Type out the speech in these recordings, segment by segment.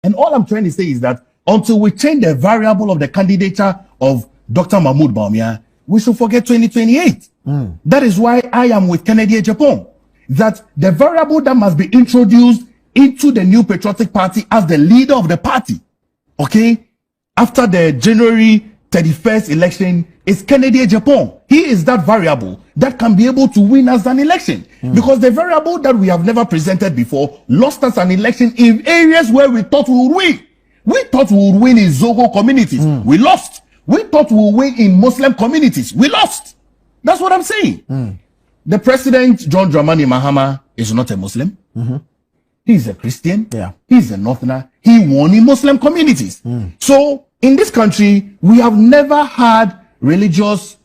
And all I'm trying to say is that until we change the variable of the candidature of Dr. Mahmoud Bawumia, we should forget 2028. That is why I am with Kennedy Agyapong, that the variable that must be introduced into the New Patriotic Party as the leader of the party, okay, after the January 31st election is Kennedy Agyapong. He is that variable that can be able to win us an election. Because the variable that we have never presented before lost us an election in areas where we thought we would win. We thought we would win in Zogo communities. We lost. We thought we would win in Muslim communities. We lost. That's what I'm saying. The president, John Dramani Mahama, is not a Muslim. He's a Christian. He's a Northerner. He won in Muslim communities. So in this country, we have never had religious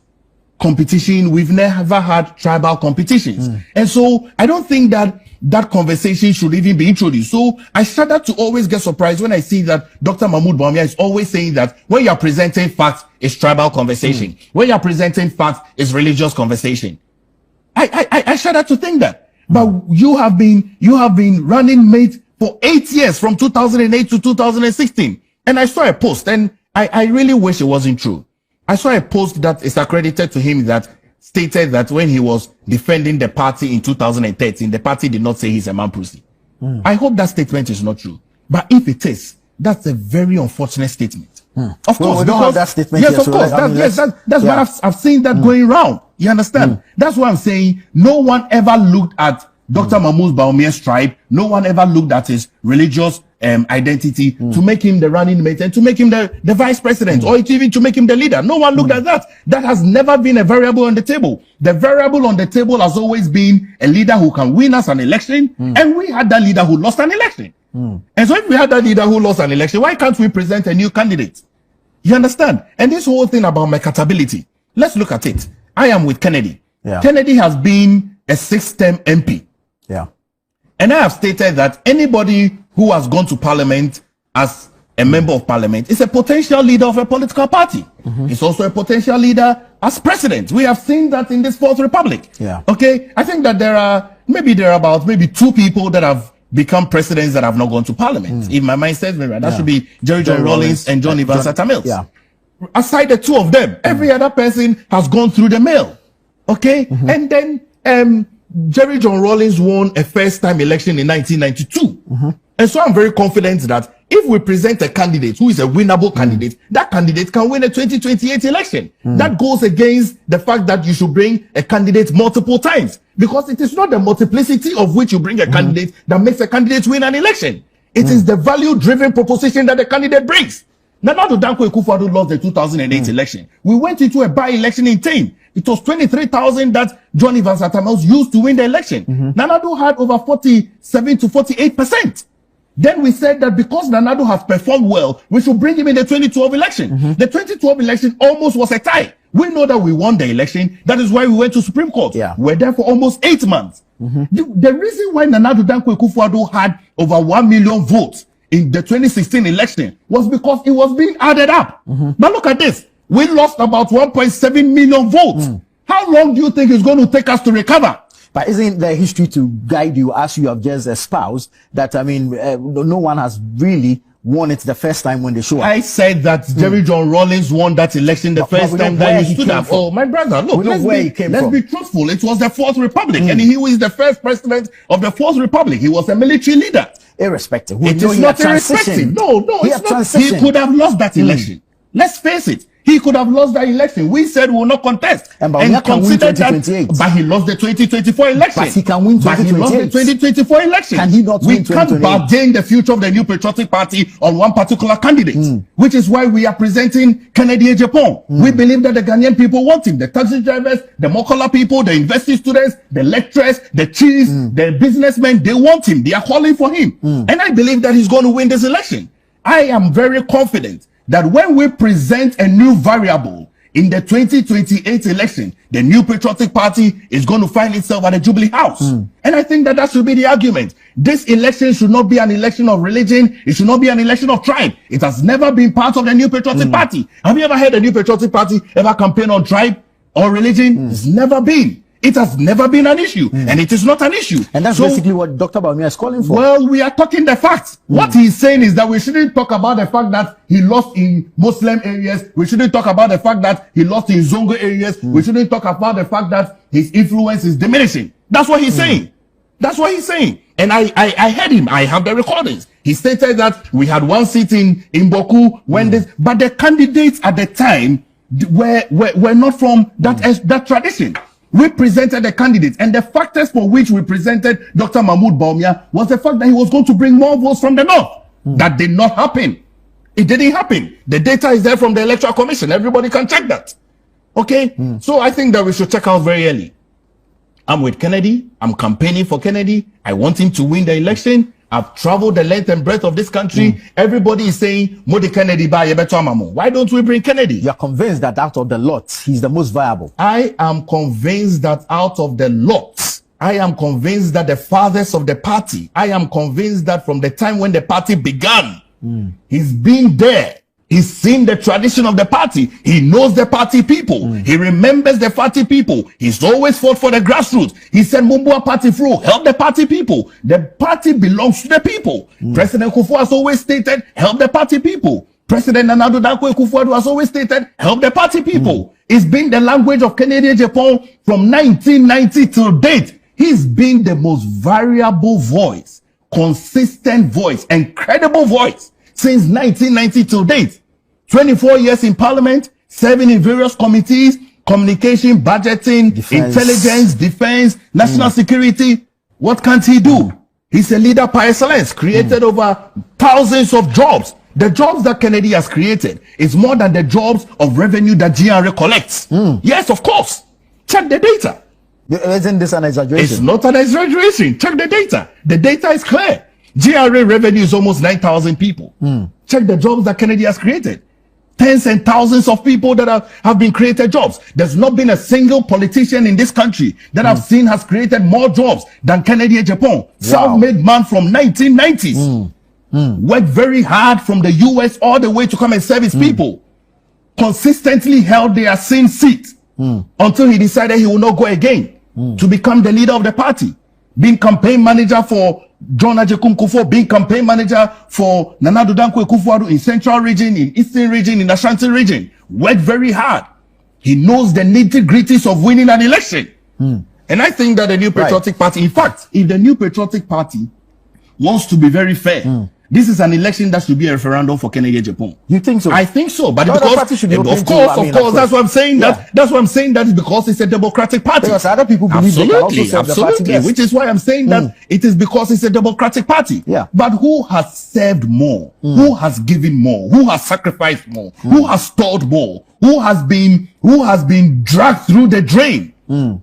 competition. We've never had tribal competitions. And so I don't think that that conversation should even be introduced. So I shudder to always get surprised when I see that Dr. Mahmoud Bawumia is always saying that when you're presenting facts, it's tribal conversation. When you're presenting facts, it's religious conversation. I shudder to think that. But you have been running mate for 8 years, from 2008 to 2016. And I saw a post, and I really wish it wasn't true. I saw a post that is accredited to him that stated that when he was defending the party in 2013, the party did not say he's a Mampurisi. I hope that statement is not true. But if it is, that's a very unfortunate statement. Of course, we don't have that statement. Yes, of course. That's why I've seen that going around. You understand? That's why I'm saying no one ever looked at Dr. Mahmoud Bawumia's tribe. No one ever looked at his religious identity to make him the running mate and to make him the vice president or even to make him the leader. No one looked at that. That has never been a variable on the table. The variable on the table has always been a leader who can win us an election, and we had that leader who lost an election. And so if we had that leader who lost an election, why can't we present a new candidate? You understand? And this whole thing about marketability, let's look at it. I am with Kennedy. Kennedy has been a 6-term MP. And I have stated that anybody who has gone to parliament as a member of parliament is a potential leader of a political party. It's also a potential leader as president. We have seen that in this Fourth Republic. Okay, I think that there are about 2 people that have become presidents that have not gone to parliament. If my mind says me right, that should be Jerry John Rawlings and John Evans Atta-Mills. Aside the 2 of them, every other person has gone through the mail. Okay, and then Jerry John Rawlings won a first-time election in 1992. And so I'm very confident that if we present a candidate who is a winnable candidate, that candidate can win a 2028 election. That goes against the fact that you should bring a candidate multiple times, because it is not the multiplicity of which you bring a candidate that makes a candidate win an election. It is the value-driven proposition that the candidate brings. Nana Addo Dankwa Akufo-Addo lost the 2008 election. We went into a by-election in Tain. It was 23,000 that John Evans Atta-Mills used to win the election. Nana Addo had over 47 to 48%. Then we said that because Nana Addo has performed well, we should bring him in the 2012 election. The 2012 election almost was a tie. We know that we won the election. That is why we went to Supreme Court. We're there for almost 8 months. The reason why Nana Addo Dankwa Akufo-Addo had over 1 million votes in the 2016 election was because it was being added up. But look at this. We lost about 1.7 million votes. How long do you think it's going to take us to recover? But isn't there history to guide you, as you have just espoused, that, I mean, no one has really won it the first time when they show up? I said that Jerry John Rawlings won that election the first time that he stood up. Oh, my brother, look, let's be truthful. It was the Fourth Republic, and he was the first president of the Fourth Republic. He was a military leader. Irrespective. It is not irrespective. No, it's not. He could have lost that election. Let's face it. He could have lost that election. We said we will not contest. And consider that. But he lost the 2024 election. But he can win 2028. But he lost the 2024 election. Can he not win 2028? We can't bargain the future of the New Patriotic Party on one particular candidate, which is why we are presenting Kennedy Agyapong. We believe that the Ghanaian people want him. The taxi drivers, the Mokola people, the university students, the lecturers, the chiefs, the businessmen, they want him. They are calling for him. And I believe that he's going to win this election. I am very confident that when we present a new variable in the 2028 election, the New Patriotic Party is going to find itself at the Jubilee House. And I think that that should be the argument. This election should not be an election of religion. It should not be an election of tribe. It has never been part of the New Patriotic Party. Have you ever heard the New Patriotic Party ever campaign on tribe or religion? It's never been. It has never been an issue, and it is not an issue. And that's basically what Dr. Bawumia is calling for. Well, we are talking the facts. What he's saying is that we shouldn't talk about the fact that he lost in Muslim areas. We shouldn't talk about the fact that he lost in Zongo areas. We shouldn't talk about the fact that his influence is diminishing. That's what he's saying. That's what he's saying. And I heard him. I have the recordings. He stated that we had one seat in Bawku when this, but the candidates at the time were not from that tradition. We presented the candidates, and the factors for which we presented Dr. Mahmoud Bawumia was the fact that he was going to bring more votes from the north. That did not happen. It didn't happen. The data is there from the Electoral Commission. Everybody can check that. Okay? So I think that we should check out very early. I'm with Kennedy. I'm campaigning for Kennedy. I want him to win the election. I've traveled the length and breadth of this country. Everybody is saying, Modi Kennedy ba yebeto amamo. Why don't we bring Kennedy? You're convinced that out of the lot, he's the most viable. I am convinced that out of the lot, I am convinced that the fathers of the party, I am convinced that from the time when the party began, he's been there. He's seen the tradition of the party. He knows the party people. He remembers the party people. He's always fought for the grassroots. He said, Mumbua party flow, help the party people. The party belongs to the people. President Kufuor has always stated, help the party people. President Nana Addo Dankwa Akufo-Addo has always stated, help the party people. It's been the language of Canadian Agyapong from 1990 till date. He's been the most variable voice, consistent voice, and credible voice since 1990 till date. 24 years in parliament, serving in various committees, communication, budgeting, intelligence, defense, national security. What can't he do? He's a leader by excellence, created over thousands of jobs. The jobs that Kennedy has created is more than the jobs of revenue that GRA collects. Yes, of course. Check the data. Isn't this an exaggeration? It's not an exaggeration. Check the data. The data is clear. GRA revenue is almost 9,000 people. Check the jobs that Kennedy has created. Tens and thousands of people that have been created jobs. There's not been a single politician in this country that I've seen has created more jobs than Kennedy Agyapong. Self-made man from 1990s. Worked very hard from the US all the way to come and serve his people. Consistently held their same seat until he decided he will not go again to become the leader of the party. Being campaign manager for John Agyekum Kufuor, being campaign manager for Nana Addo Dankwa Akufo-Addo in Central Region, in Eastern Region, in Ashanti Region. Worked very hard. He knows the nitty-gritties of winning an election. And I think that the New Patriotic Party, in fact, if the New Patriotic Party wants to be very fair, this is an election that should be a referendum for Kennedy Agyapong. You think so? I think so, but Of course, that's what I'm saying. That's what I'm saying. That is because it's a democratic party. Because other people believe they can also serve the party best. Which is why I'm saying that it is because it's a democratic party. But who has served more? Who has given more? Who has sacrificed more? Who has stalled more? Who has been dragged through the drain?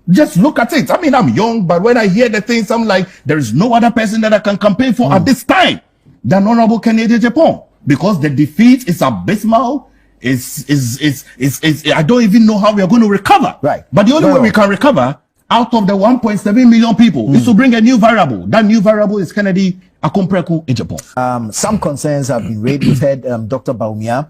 Just look at it. I mean, I'm young, but when I hear the things, I'm like, there is no other person that I can campaign for at this time than Honorable Kennedy Agyapong, because the defeat is abysmal. I don't even know how we are going to recover. But the only way we can recover out of the 1.7 million people is to bring a new variable. That new variable is Kennedy Agyapong. Some concerns have been raised. We've heard Dr. Bawumia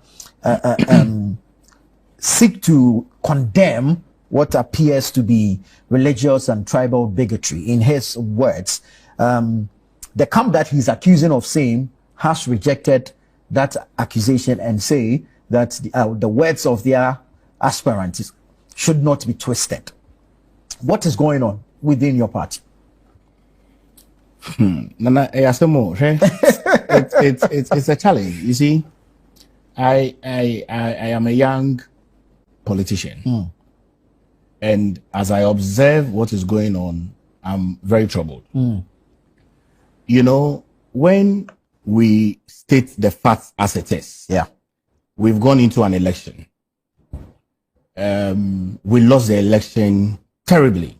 seek to condemn what appears to be religious and tribal bigotry. In his words, the camp that he's accusing of saying has rejected that accusation and say that the words of their aspirants should not be twisted. What is going on within your party? Nana, it's a challenge. You see, I am a young politician, and as I observe what is going on, I'm very troubled. You know, when we state the facts as it is, we've gone into an election. We lost the election terribly.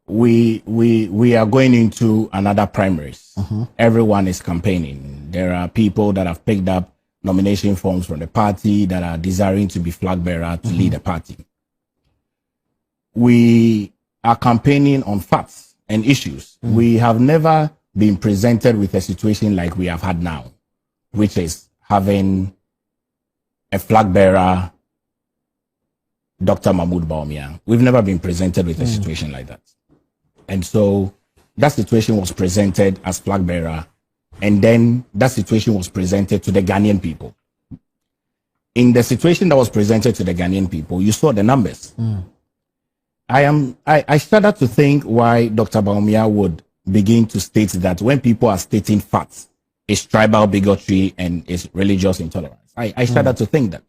We are going into another primaries. Everyone is campaigning. There are people that have picked up nomination forms from the party that are desiring to be flag bearer to lead the party. We are campaigning on facts and issues. We have never been presented with a situation like we have had now, which is having a flag bearer Dr. Mahmoud Bawumia. We've never been presented with a situation like that. And so that situation was presented as flag bearer, and then that situation was presented to the Ghanaian people. In the situation that was presented to the Ghanaian people, you saw the numbers. I started to think why Dr. Bawumia would begin to state that when people are stating facts, it's tribal bigotry and it's religious intolerance. I started to think that.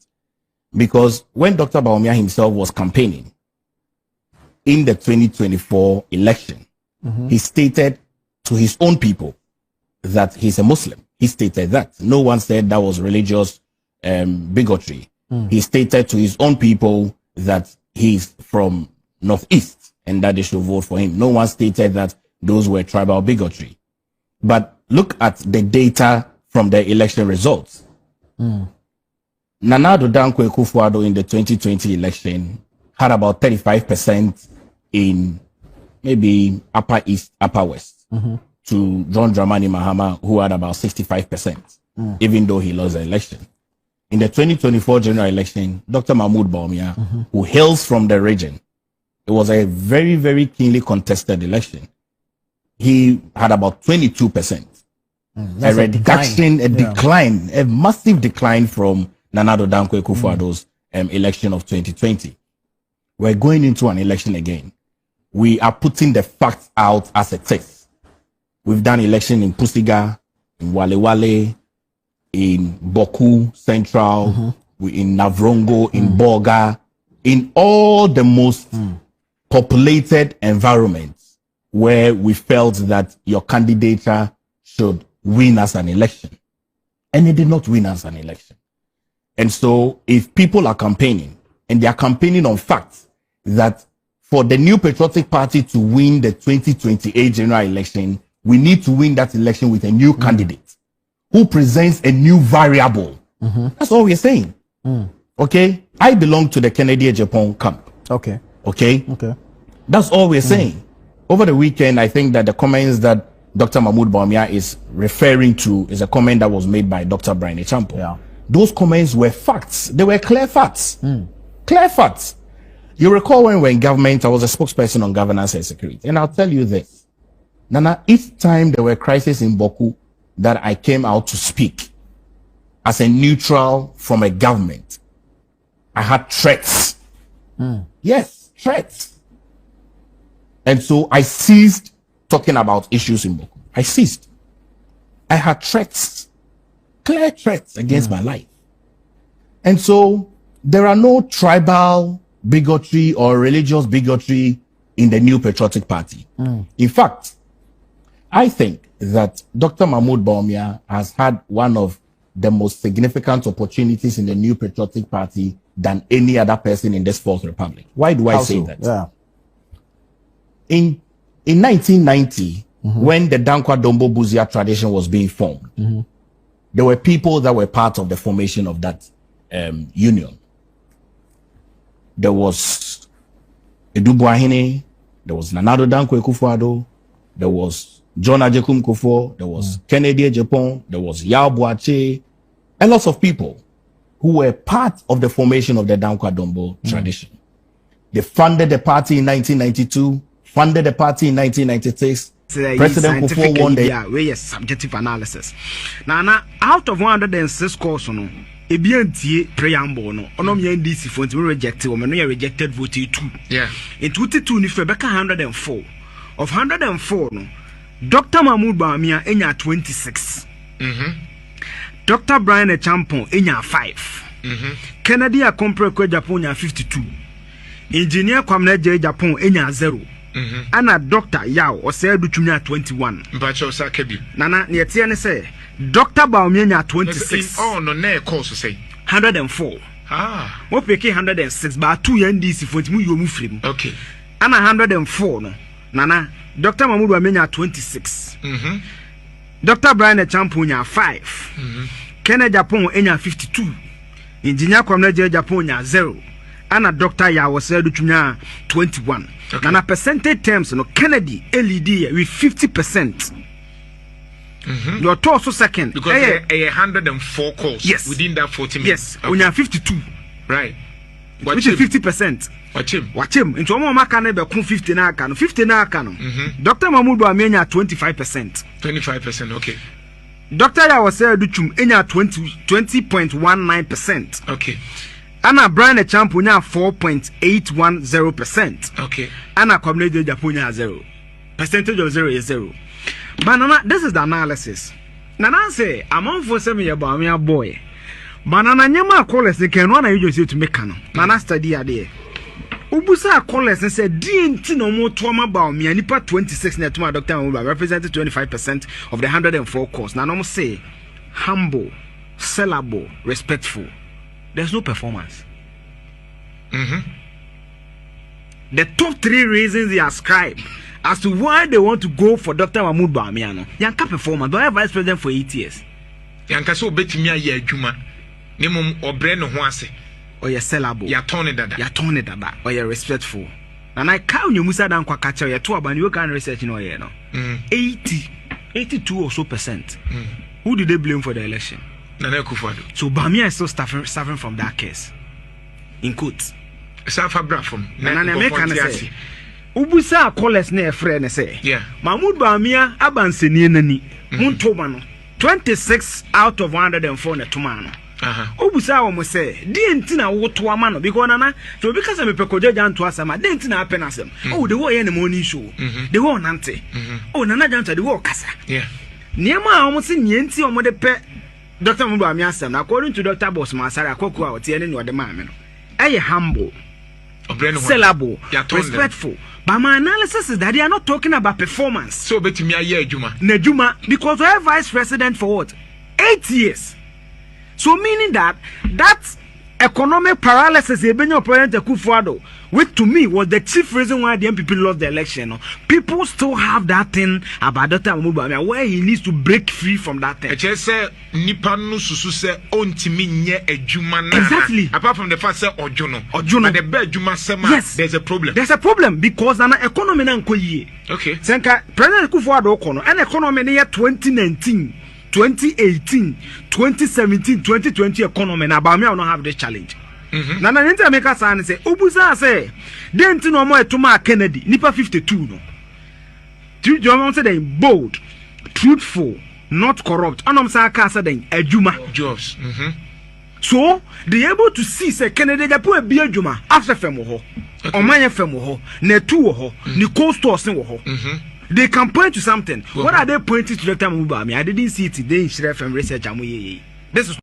Because when Dr. Bawumia himself was campaigning in the 2024 election, he stated to his own people that he's a Muslim. He stated that. No one said that was religious bigotry. He stated to his own people that he's from Northeast and that they should vote for him. No one stated that those were tribal bigotry. But look at the data from the election results. Nana Addo Dankwa Akufo-Addo in the 2020 election had about 35% in maybe Upper East, Upper West, to John Dramani Mahama, who had about 65%, even though he lost the election. In the 2024 general election, Dr. Mahmoud Bawumia, who hails from the region, it was a very, very keenly contested election. He had about 22%. A reduction, a decline, a massive decline from Nana Addo Dankwa Akufo-Addo's election of 2020. We're going into an election again. We are putting the facts out as it is. We've done election in Pusiga, in Wale Wale, in Bawku Central, in Navrongo, in Boga, in all the most populated environments where we felt that your candidature should win as an election. And it did not win as an election. And so if people are campaigning, and they are campaigning on facts, that for the New Patriotic Party to win the 2028 general election, we need to win that election with a new candidate who presents a new variable. That's all we're saying. Okay? I belong to the Kennedy Agyapong camp. Okay. Okay? That's all we're saying. Over the weekend, I think that the comments that Dr. Mahmoud Bawumia is referring to is a comment that was made by Dr. Bryan. Yeah. Those comments were facts. They were clear facts. Clear facts. You recall when we were in government, I was a spokesperson on governance and security. And I'll tell you this. Nana, each time there were crises in Bawku that I came out to speak as a neutral from a government, I had threats. Yes, threats. And so I ceased talking about issues in Bawku. I ceased. I had threats, clear threats against my life. And so there are no tribal bigotry or religious bigotry in the New Patriotic Party. In fact, I think that Dr. Mahmoud Bawumia has had one of the most significant opportunities in the New Patriotic Party than any other person in this Fourth Republic. Why do I say that? Yeah. In 1990, when the Dankwa Dombo Buzia tradition was being formed, there were people that were part of the formation of that union. There was Edu Buahine, there was Nana Addo Dankwa Akufo-Addo, there was John Ajekum Kufuor, there was Kennedy Agyapong, there was Yao Boache, and lots of people who were part of the formation of the Dankwa Dombo tradition. They funded the party in 1992, funded the party in 1996. President Kufuor won the... Where is subjective analysis. Now, out of 106 calls, no, Ebianti preamble, no, Onom NDC for rejected, or many rejected vote 2. Yeah. In 22, if Rebecca 104. Of 104, no, Dr. Mahmoud Bawumia, enya 26. Dr. Bryan Agyapong, enya 5. Kennedy Akompre Agyapong, 52. Engineer Kwamne Agyapong, enya 0. Ana Dr. Yao or say do 21. Bacho Sakebi. Nana netie ne say Dr. Bawumia 26. Oh no na course say 104. What peke 106 but 2 NDC for mu yo mu frem. Okay. Ana 104 no. Nana Dr. Mahmoud Bawumia 26. Dr. Bryan Agyapong 5. Kennedy Agyapong enya 52. Engineer Kwamne Agyapong 0. Ana Dr. Yao was said to 21. Okay. And a percentage terms, no Kennedy LED with 50%. You're also second because 104 calls. Yes. Within that 40 minutes. Yes. Okay. When you're 52. Right. which is 50%. Wachim. Into one more can be 50 na can 50 na can. Dr. Mahmoud Bawumia 25%. 25%, okay. Dr. Yawase Duchum enya 20.19%. Okay. Anna Bryan Champunya 4.810%. Okay. Anna Community Japunya 0. Percentage of 0 is 0. But Nana, this is the analysis. Nana say, I'm on for 7 year Bawumia boy. But Nana Nyama callers they can one you to make canon. Nana study a day. Ubusa callers and said, DNT no more trauma Bawumia nipa 26 net to my Dr. Mahmoud represented 25% of the 104 course. Nana say, humble, sellable, respectful. There's no performance. The top 3 reasons they ascribe as to why they want to go for Dr. Mahmoud Bawumia no. Yanka performance, but I vice president for 8 years. Yanka so betimi aye adwuma. Ne mum obre no ho ase. Or you're sellable. Ya tone dada. Or you're respectful. And I count you Musa dan kwa kacha ya 2 about you can research no ye no. 82 or so percent. Who did they blame for the election? Nana Akufo-Addo. So Bawumia is still suffering from that case. In quotes. Suffer bra from. Nana American say. Ubusa callers ne friend say. Yeah. Mahmoud Bawumia abanseni nani. Muntoma no. 26 out of 104 na tomano. Ubusa wo mo say, DNT na wo to ama no because nana so because me pekoje JANTUA sama DNT na happen asem. Oh the wo ye na morning show. The wo nante. Oh nana JANTUA the wo kasa. Yeah. Niema a wo se nyenti o mo de pe Dr. Mahmoud Bawumia asem na according to Dr. Boss Masara Akwaku a wo tie ne no de ma me no. Eye humble. Sellable, respectful. But my analysis is that they are not talking about performance. So betimi aye adwuma. Nejuma, because we are vice president for what? 8 years. So meaning that economic paralysis Ebenyo President Akufo-Addo, which to me was the chief reason why the MPP lost the election. People still have that thing about Dr. Mahmoud Bawumia where he needs to break free from that thing. Say nipa no susu say ontimi nye adwuma na. Exactly. Apart from the fact say ojono. But the bad adwuma sema there's a problem. There's a problem because an economy na nko yie. Okay. Senka President Akufo-Addo kono an economy na 2019 2018, 2017, 2020 economy na Bawumia will not have this challenge. Nana nti make us say Obusa say denti no mo etuma Kennedy nipa 52 no. Do you say they bold, truthful, not corrupt. Anom sa ka say they adwuma jobs. So they able to see say Kennedy Japo e bi adwuma after fem wo ho. Omanye fem wo ho, na tu wo ho, ni cold stores wo ho. They can point to something. What are they pointing to Dr. Mahmoud Bawumia? I didn't see it today in Shire FM research. This is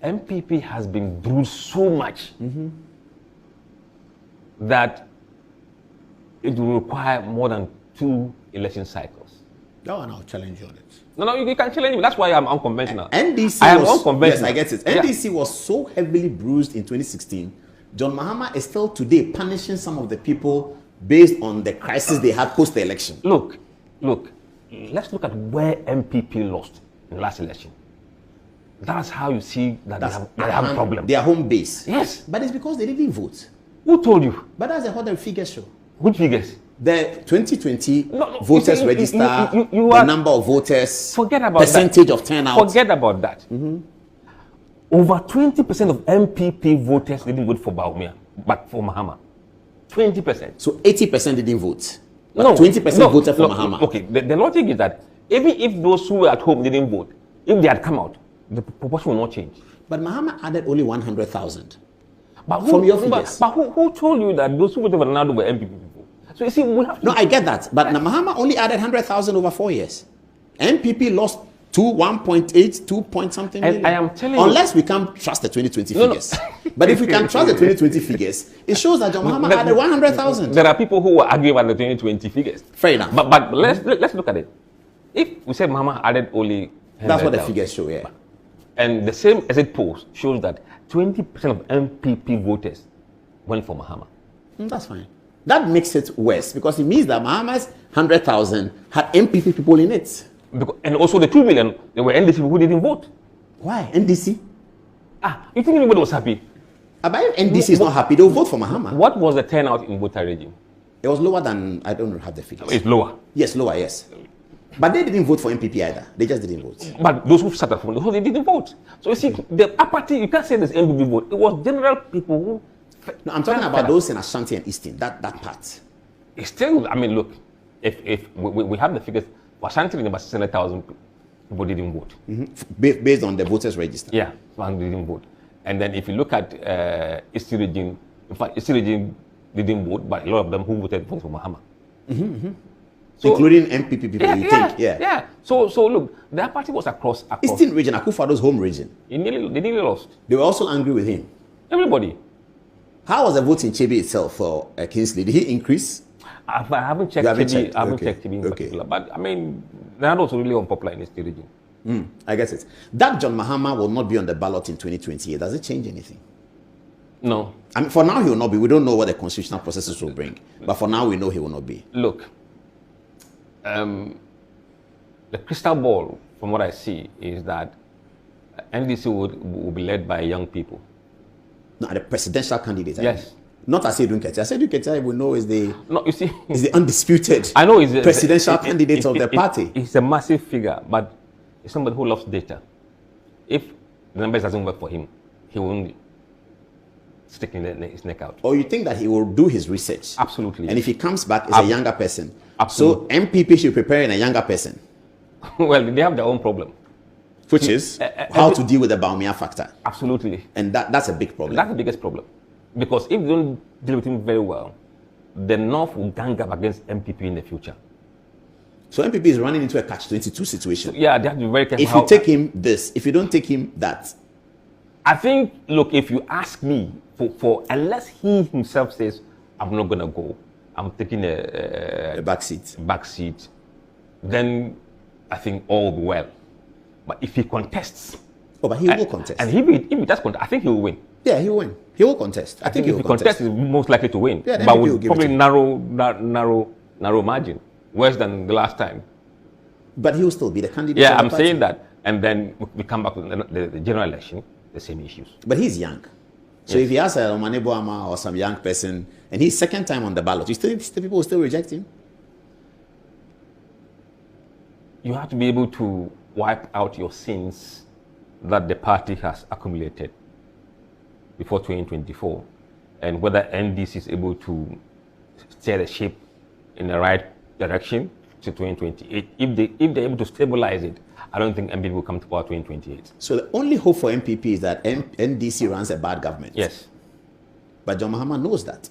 MPP has been bruised so much that it will require more than 2 election cycles. No, and I'll challenge you on it. No, you can challenge me. That's why I'm unconventional. NDC I am was, unconventional. Yes, I get it. NDC was so heavily bruised in 2016. John Mahama is still today punishing some of the people based on the crisis they had post the election. Look, let's look at where MPP lost in the last election. That's how you see that they have a problem. Their home base. Yes. But it's because they didn't vote. Who told you? But that's what the figures show. Which figures? The 2020 voters register, the number of voters, forget about percentage of turnout. Forget about that. Over 20% of MPP voters didn't vote for Bawumia, but for Mahama. 20%. So 80% didn't vote. But 20% voted for Mahama. Okay, the logic is that even if those who were at home didn't vote, if they had come out, the proportion will not change. But Mahama added only 100,000. But from your figures. But who told you that those who voted for Ronaldo were MPP people? So you see, we have to... No, I get that. But Mahama only added 100,000 over 4 years. MPP lost 1.8, 2 point something million. I am telling Unless we can trust the 2020 figures. But if we can trust the 2020 figures, it shows that John Mahama added 100,000. There are people who are arguing about the 2020 figures. Fair enough. But let's look at it. If we say Mahama added only... That's what the figures show, yeah. And the same exit poll shows that 20% of MPP voters went for Mahama. That's fine. That makes it worse because it means that Mahama's 100,000 had MPP people in it. And also the 2 million, there were NDC who didn't vote. Why? NDC? You think anybody was happy? But if NDC is not happy, they'll vote for Mahama. What was the turnout in voter regime? It was lower than, I don't have the figures. It's lower. Yes, lower, yes. But they didn't vote for MPP either. They just didn't vote. But those who sat at home, they didn't vote. So you see, the apathy, you can't say this MPP vote. It was general people who No, I'm talking about those in Ashanti and Eastern. That part. It's still, I mean, look, if we have the figures, Ashanti about 600,000 people didn't vote. Based on the voters register. Yeah, didn't vote. And then if you look at Eastern region, in fact, Eastern region didn't vote, but a lot of them who voted for Mahama. So, including MPP people, you think? Yeah. So look, that party was across. Eastern region, Akufo-Addo's home region. They nearly lost. They were also angry with him. Everybody. How was the vote in Chebe itself for Kingsley? Did he increase? I haven't checked Chebe. I haven't checked Chebe in particular. But I mean, they're not also really unpopular in the state region. I guess it. That John Mahama will not be on the ballot in 2028. Does it change anything? No. I mean, for now he will not be. We don't know what the constitutional processes will bring. But for now we know he will not be. Look, the crystal ball, from what I see, is that NDC will be led by young people. No, the presidential candidate. Yes. Not Asedu Ketia. Asedu Ketia we know is the is the undisputed I know he's presidential candidate of the party. He's a massive figure, but he's somebody who loves data. If the numbers doesn't work for him, he won't stick his neck out. Or you think that he will do his research? Absolutely. And if he comes back as a younger person, absolutely. So MPP should prepare in a younger person. Well, they have their own problem. Which is how to deal with the Bawumia factor. Absolutely. And that's a big problem. That's the biggest problem. Because if you don't deal with him very well, the North will gang up against MPP in the future. So MPP is running into a catch-22 situation. So, yeah, they have to be very careful. If you take him this, if you don't take him that. I think, look, if you ask me, for unless he himself says, I'm not going to go, I'm taking a back seat, then I think all will be well. But if he contests... Oh, but he will contest. And if he does contest, I think he will win. Yeah, he will win. He will contest. I think he will contest. He's most likely to win. Yeah, but with probably narrow margin. Worse than the last time. But he will still be the candidate. Yeah, I'm saying that. And then we come back with the general election, the same issues. But he's young. So if he has a Omanebo Ama or some young person, and he's second time on the ballot, people will still reject him? You have to be able to wipe out your sins that the party has accumulated before 2024, and whether NDC is able to steer the ship in the right direction to 2028. If they're able to stabilize it, I don't think MPP will come to power 2028. So the only hope for MPP is that NDC runs a bad government. Yes. But John Mahama knows that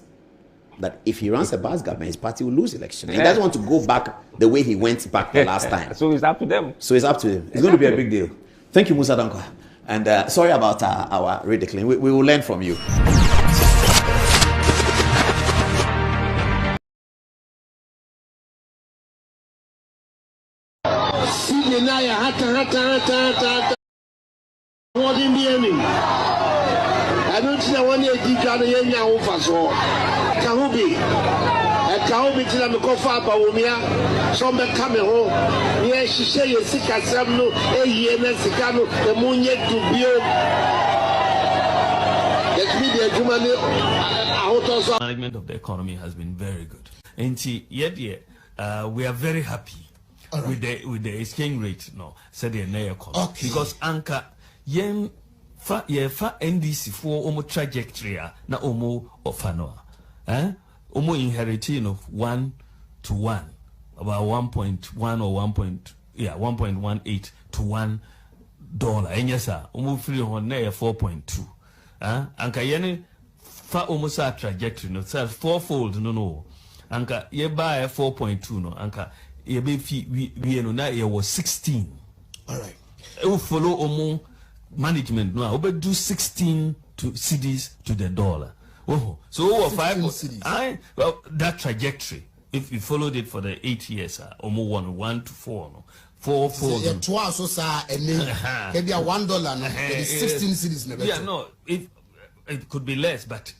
if he runs a bad government, his party will lose election. He doesn't want to go back the way he went back the last time. So it's up to them. So it's up to him. It's going to be a big deal. Thank you, Musa Dankwa. And sorry about our ridiculing. We will learn from you. I don't see one year so Kahubi. Kahubi till I'm called for Bawumia. Some coming home. Yes, she say you sick as some no, a year and Sicano, the moon yet to build. Let me be a human. Management of the economy has been very good. And yet, we are very happy with the exchange rate. No, said the economy because Anka yen fa NDC for omo trajectory na omo ofano. Omo inheriting of 1 to 1, about 1.1 or 1.18 to $1. And yes, sir, omo free on 4.2. Anka yen fa omo sa trajectory no, sir, fourfold no. Anka ye buy 4.2 no. Anka ye be we no na ye was 16. All right. We follow omo management no. We do 16 to cedis to the dollar. Oh, so over 5 cities. Well, that trajectory, if you followed it for the 8 years, almost 1 to 4, no, 4. Yeah, twice so sir, and maybe $1, no, 16 cities. Yeah, no, it could be less, but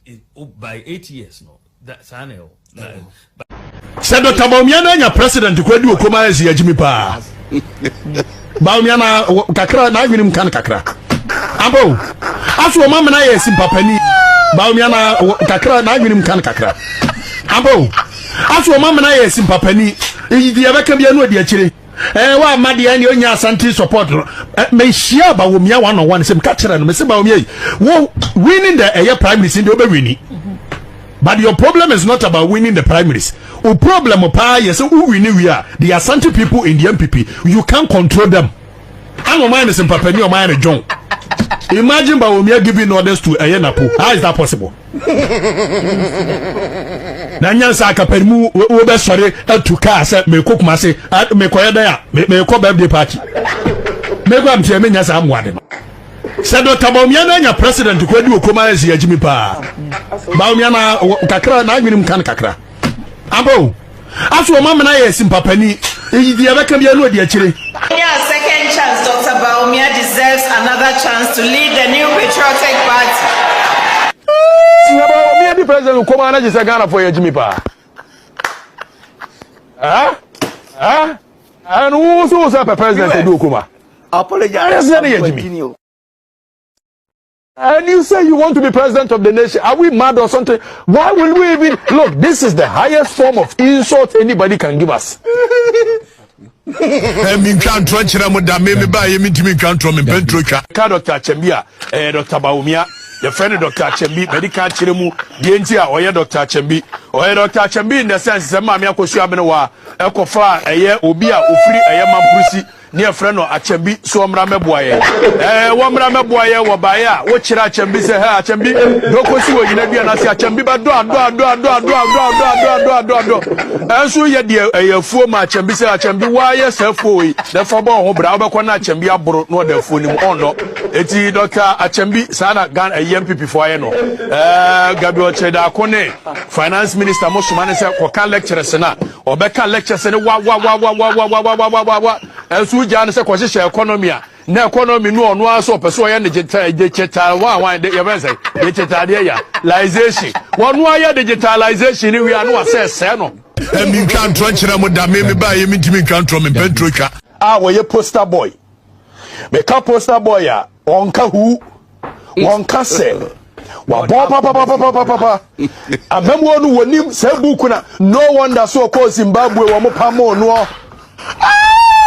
by 8 years, no, that's annual. Said Dr. Bawumia na president kwedi okoma ezi ajimi pa. Bawumia na kakra na agwini mkan kakra. Abo. Aso o mama na ye simpapani. Bawumia na kakra na agwini mkan kakra. Abo. Aso o mama na ye simpapani. Idi abeka bia no adi akire. Wa amade ani onya asante support. Me share Bawumia 1-on-1 sem kakra no me se Bawumia. Wo winning the prime minister dey obewini. But your problem is not about winning the primaries. The problem is who we are. The Asante people in the MPP. You can't control them. I'm mind is in Papani or mine John. Imagine Bawumia giving orders to Ayenapo. How is that possible? Nanyansa kapemu we sorry to car say me cook mase me koyeda ya me ko birthday party. Me go am tie me nyasa amwade. Say Dr. Bawumia na nya president ko di okoma ezi agimi pa. Bawumia na kakra na anwini mkan kakra. Abo. Aso o mama na yes Papani. E di abeka bia no di akire. Yeah, second chance. Dr. Bawumia deserves another chance to lead the new patriotic party. Bawumia the president come na just Ghana for Jimmy pa. And who so say president do kuma? Apologize. And you say you want to be president of the nation. Are we mad or something? Why will we even look? This is the highest form of insult anybody can give us. Dr. Chembia, Dr. Bawumia, the friend Dr. Chembi, medical chiremu, Gentia, or Dr. Chembi, or Dr. Chembi in the sense that Mamia Koshabenoa, Ekofa, a year, Obia, Ufri, a Mampurisi, near friend or Achembi, so Mrameboye. Wamrame Boye, Wabaya, what Chira Chembi say her, Chembi, Dokosu, you never Nasia Chembi, but do. And so ye dear, a former Chembi say Chembi, why yourself for the Fabo, Brabakona Chembi, Abro, no, the phone on. Eti Dr. Achembi, Sana Gan, a MPP for Eno. Gabriel Cheda Kone, Finance Minister Mosumane, Kokan lecture Sena, or Becca lecture Sena, and Sujan is a question economy. Na economy no so person ya digital one digitalization one wire digitalization we are no assess no me can tronchira mo da me ba ye me timi kan tro me bentroka we ye poster boy me ka poster boy ya onka hu onka se wa papa amemo no wonim se buku na no wonder so ko Zimbabwe wo mo pamo no.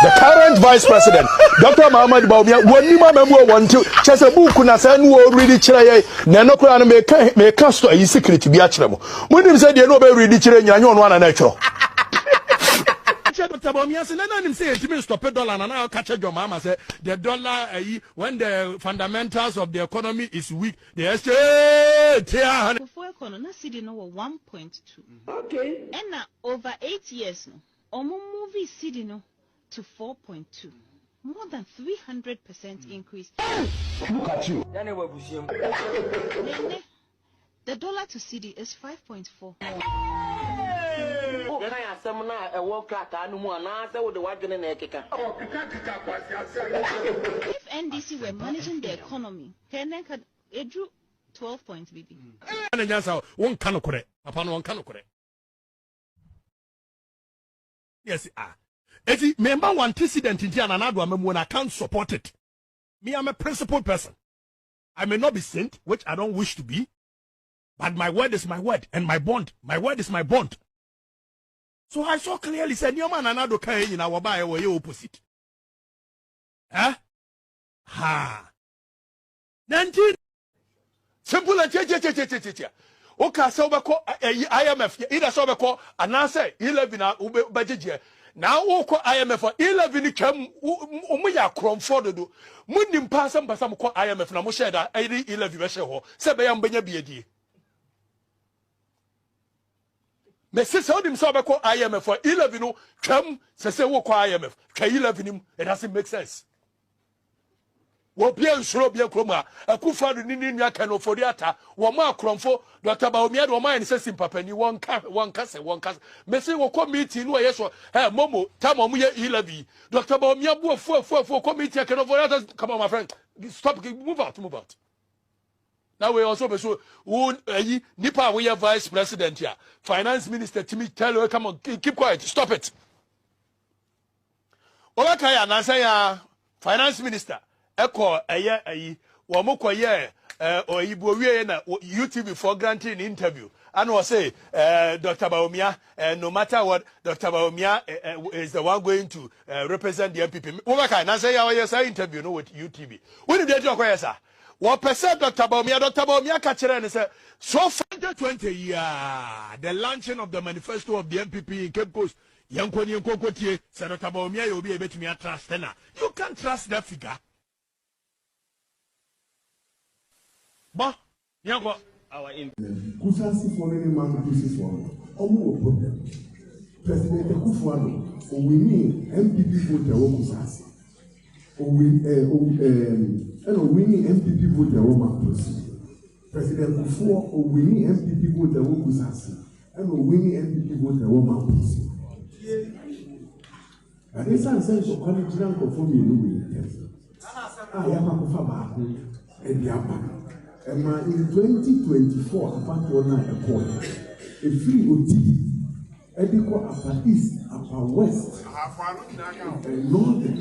The current vice president, Dr. Muhammad Bawumia, Wanima Memo want to Chesabuku Nasan will really try Nanokran may cast a secret to be actual. When you said you know very rich and you're one natural. Dr. Bawumia said, let him say, Jimmy stop a dollar and I'll catch your mama say the dollar when the fundamentals of the economy is weak, they say before economy city no 1.2. Okay. And now over 8 years no. Omo movie city no to 4.2, more than 300% increase. Look at you. The dollar to city is 5.4. If NDC were managing the economy, then it drew 12 points, baby. Yes, if you remember one incident in Tiana, when I can't support it. Me, I'm a principled person. I may not be saint, which I don't wish to be, but my word is my word, and my bond. My word is my bond. So I saw clearly said, "Your man another kind in our buy or your opposite." Huh? Ha. 19. Simple and okay, so we call IMF. Either so we call and I say 11 budget. Now we call IMF 11 came umuya cromford do. Munim passam passam call IMF na mo share that 11 we share ho. Say be am benya biedi. Me say so dim so we call IMF for 11 no came say we call IMF. Ka 11 him it doesn't make sense. Wo bia nsoro bia kroma akufa do nini nua kan ofori ata wo ma kromfo Dr. Bawumia do ma say simpapani won ka me say wo committee no yeso momo tam omo ye 11 Dr. Bawumia bu fu committee kan ofori ata. Come on my friend, stop, move out. Now we also be so nipa we vice president here, finance minister Timmy tell you come on keep quiet, stop it. Ola say finance minister Eko wo mo koye or Ibuwe na UTV for granting interview. And was say, Dr. Bawumia, no matter what, Dr. Bawumia is the one going to represent the MPP. What I say, I interview no with UTV. When did you acquire, sir? 1% Dr. Bawumia catch and say, so far 2020 the launching of the manifesto of the MPP in Cape Coast. Yankoni Nkokotie, Senator Bawumia, you'll be able to me a trust. You can't trust that figure. But, Yanko, our Kusasi for any Mampurisi for no problem. President Kufuano, we need MPP voter Kusasi. We need MPP voter Mampurisi. President Kufuano, we need MPP voter Kusasi. And we need MPP voter Mampurisi. And this answer is a quality for me. I am a Faba and Yapa. And in 2024, apart from a corner, a free OT, Ediko upper east, upper west, and northern,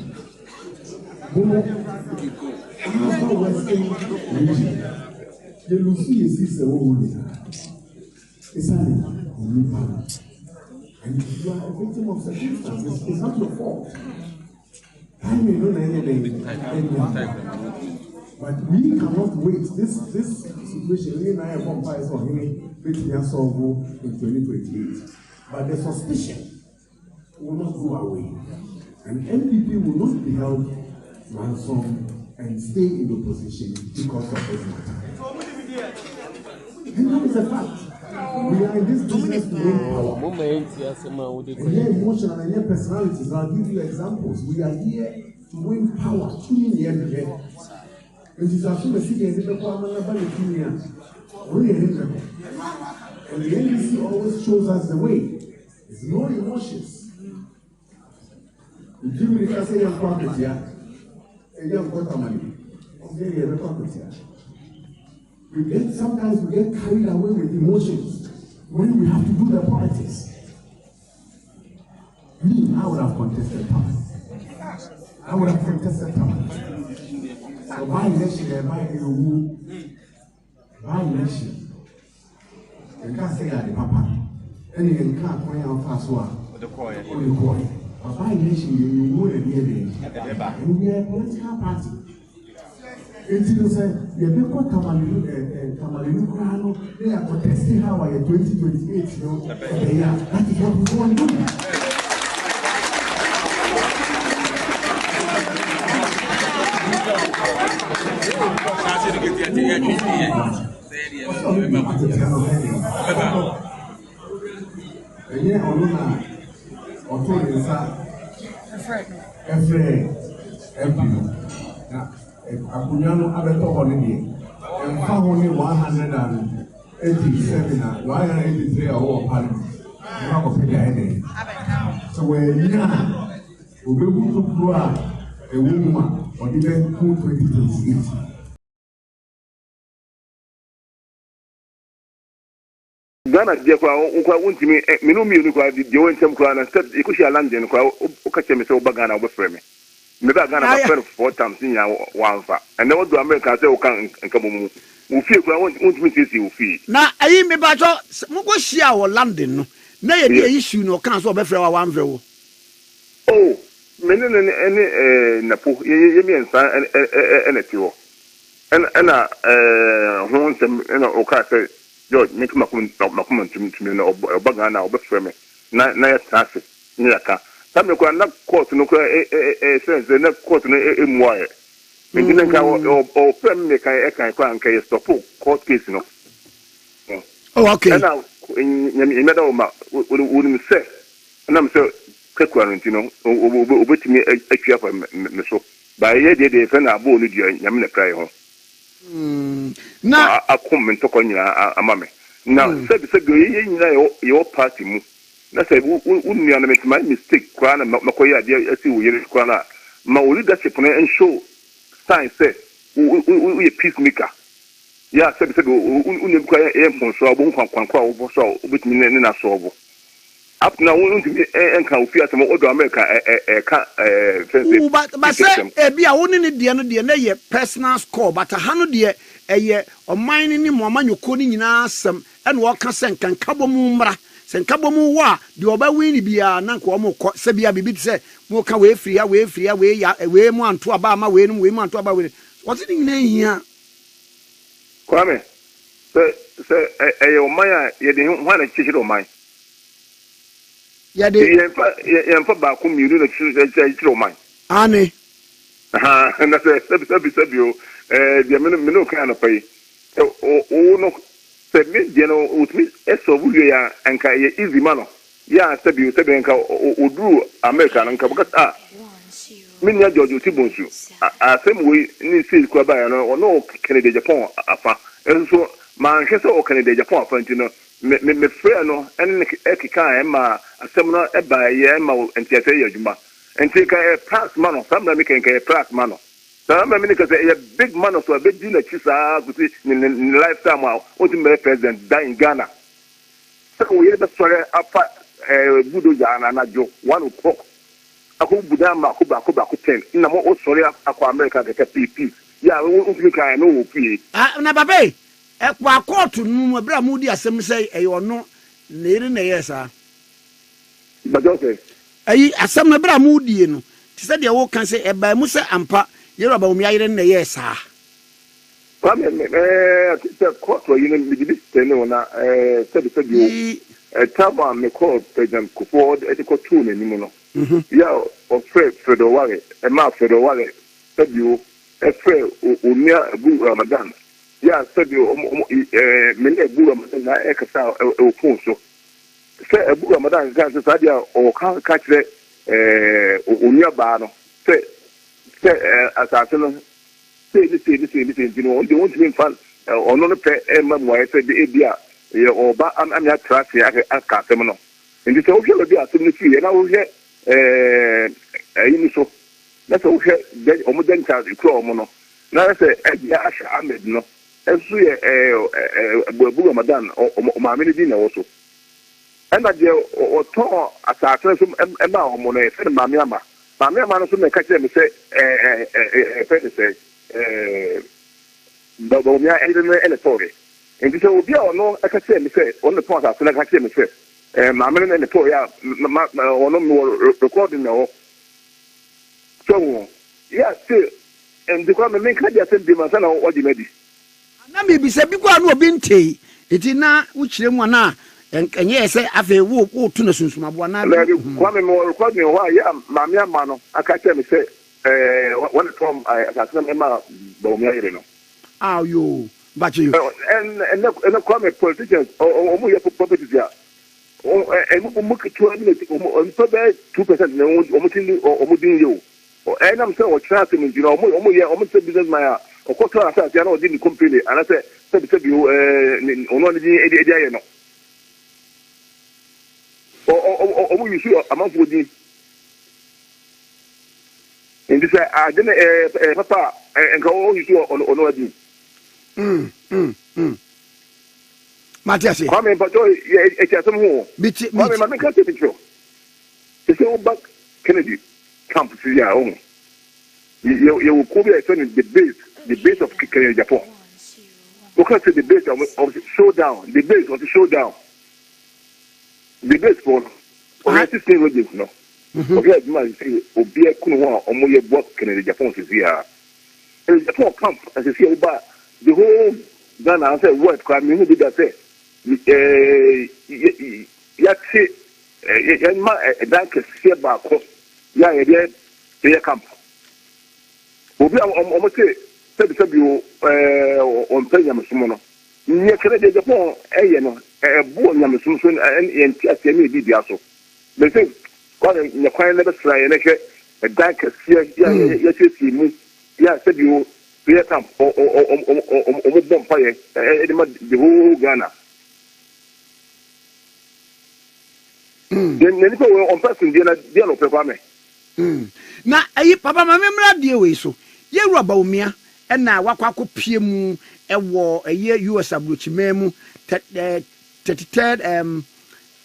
upper western region. The Lucy is a woman. It's a and you are a victim of circumstances. It's not your fault. I may know anything. But we cannot wait. This situation, we and I have vampires on him, which are solved in 2028. But the suspicion will not go away. And MPP will not be held ransom and stay in the position because of this matter. And that is a fact. We are in this business to win power. And here emotional and here personalities. I'll give you examples. We are here to win power. And the NDC always shows us the way. There's no emotions. Sometimes we get carried away with emotions when we have to do the politics. I would have contested power. So by election, by election, you can't say that the papa. And you can't point out fast one. The coin. But by election, you would have been and we are a political party. Until you say, you have got Tamalinu Krano, they are protesting how I 2028, that is what we want to do. Akunyano abeto holiday. And found only 187, 183 or parliament. So when now we will to grow a woman or even 2028. Ghana Jekwa, Untimi, Minumi, the Joint Temple, and said, Ikushi London, Ukachemi, so Bagana over frame. Maybe Ghana was 4 times in one far. And now do America say, can come. We feel I want to see you feel. Now, I may battle Mugoshia or London. Nay, the issue no council of one view. Oh, many Napo, Yemi and a tour. And Horns and Okasa. George, make my comment to me or Bagana or Befreme. Naya Tassi, Niaka. Some of them not court no sense, they're not court no wire. Making or Prem make I can stop court case, no. Oh, okay. And now, in Medoma, wouldn't say, and I'm so quick, you know, over to me a chap and so. By a day, they send a bull, Yamina cry home. Now, I come and talk on your mammy. Now, said your party move. That's a wouldn't make my mistake, Kwana, Makoya, dear, as you hear Kwana. My leadership and show sign say, we a peacemaker. Yeah, said, Uniquire air from so I won't conquer with me in a sober. up now won't be and can feel some other America but say be a one in the end the personal score but a 100 year a year or mining in Mama you couldn't some and walk a sen can kabomumra sen kabomu wa the oba win be a nanko sebia bibi say mo ka we free away ya away mo anto aba ma we mo anto aba we what's it in here Kwame say your maya ye de one chichi do mine ya de ye fa ba ku mi na chichi do mine ane and that's sabi you the minute kind of pay no se me je no utmi eso buye ya anka ye easy man ya sabi nka oduru America nka bukata min ya George Tibonsu asem we ni see kwa ba no no Canada Japan afa enso man hwese o Canada Japan afa ntino me frɛ no en ekika ma asem no e ba ye ma entiate ye adwuma entika e pass man samna me kenka pass man Some Americans say a big man of a big dinner chisa in lifetime ultimate president in Ghana. So we have a apart Budo Jana Joe 1 o'clock. I could Budama Kuba 10. In a more sorry aqua America get a PP. Yeah, we won't look I know P. Nababe, a quarter to Numa Moody as some say a or no near in the yes, sir. But okay. A some Moody, no. Said the old can say a by Musa Ampa. You're about me, I didn't know, yes, sir. Come in, court where you know, said you a time me call President Kuford at the cartoon anymore. Yeah, or Fredo Wale, a mouth Fredo Wale, said you a fair Umia Boo Ramadan. Yeah, said you, many Boo Ramadan, I echo a ponso. Say a Boo Ramadan, Gazadia, or can't catch the Umia Bano. Say, as I say this, you know, they want to be fun or not pay a said the ABR, or I'm not trusty, I can't say no. And this will be a 73, and I will get so that's okay, then almost then child, you crawl mono. Now I say, Asha Ahmed, no, and so a Booga Madan or Mammy dinner also. And I dear or tall as I tell some Emma or Monet, and Mamma. Mamma Manasu may catch them say, Bawumia Electoral. And this will be or no, I can say, on the point after I can say, Mamma and Electoral, or no more recording now. So, yeah, still, and the government make a send the Masana or the Medi. Now, maybe said, because no binty, it is not which them one. And yes, I feel walk all to the Susma. Kwame more recording why, yeah, Mamma Mano, I can't tell me, say, one from I got some Emma Bawumia. Oh, you, but you, and the Kwame politicians or more properties there. And look at 2 minutes, 2% almost in you. Or and I'm so attracting, you know, almost a business my or quarter of that, you know, didn't completely. And I said, you, only the no. Or you see a month with you. And this I didn't papa and go you see on already. Matias, come in, but it's some more. I can't take it. It's all back Kennedy camp to your own. You will cover the base of Kennedy Japan. Look at the base of the showdown, the base of the showdown. The base for 16 regions, no. Okay, man, say, Obia Kunwa, or more work in Japan is here. And Japan camp, as you see, about the whole Ghana, I said, what crime you did that say? Yet, a dank is here back, yeah, there camp. Obia almost said you on President Sumono. Near Canada, Japan, a born Yamasun and TSM did also. They think, God, in the quiet never try and a dank is here, yes, you see me. Yeah, said you, clear camp or bonfire, the whole Ghana. Then on person, dear program. Now, Papa, my memory, dear way so. Ye Bawumia, and now Wako Piemu, a war, a year US Abruchimemu, 33rd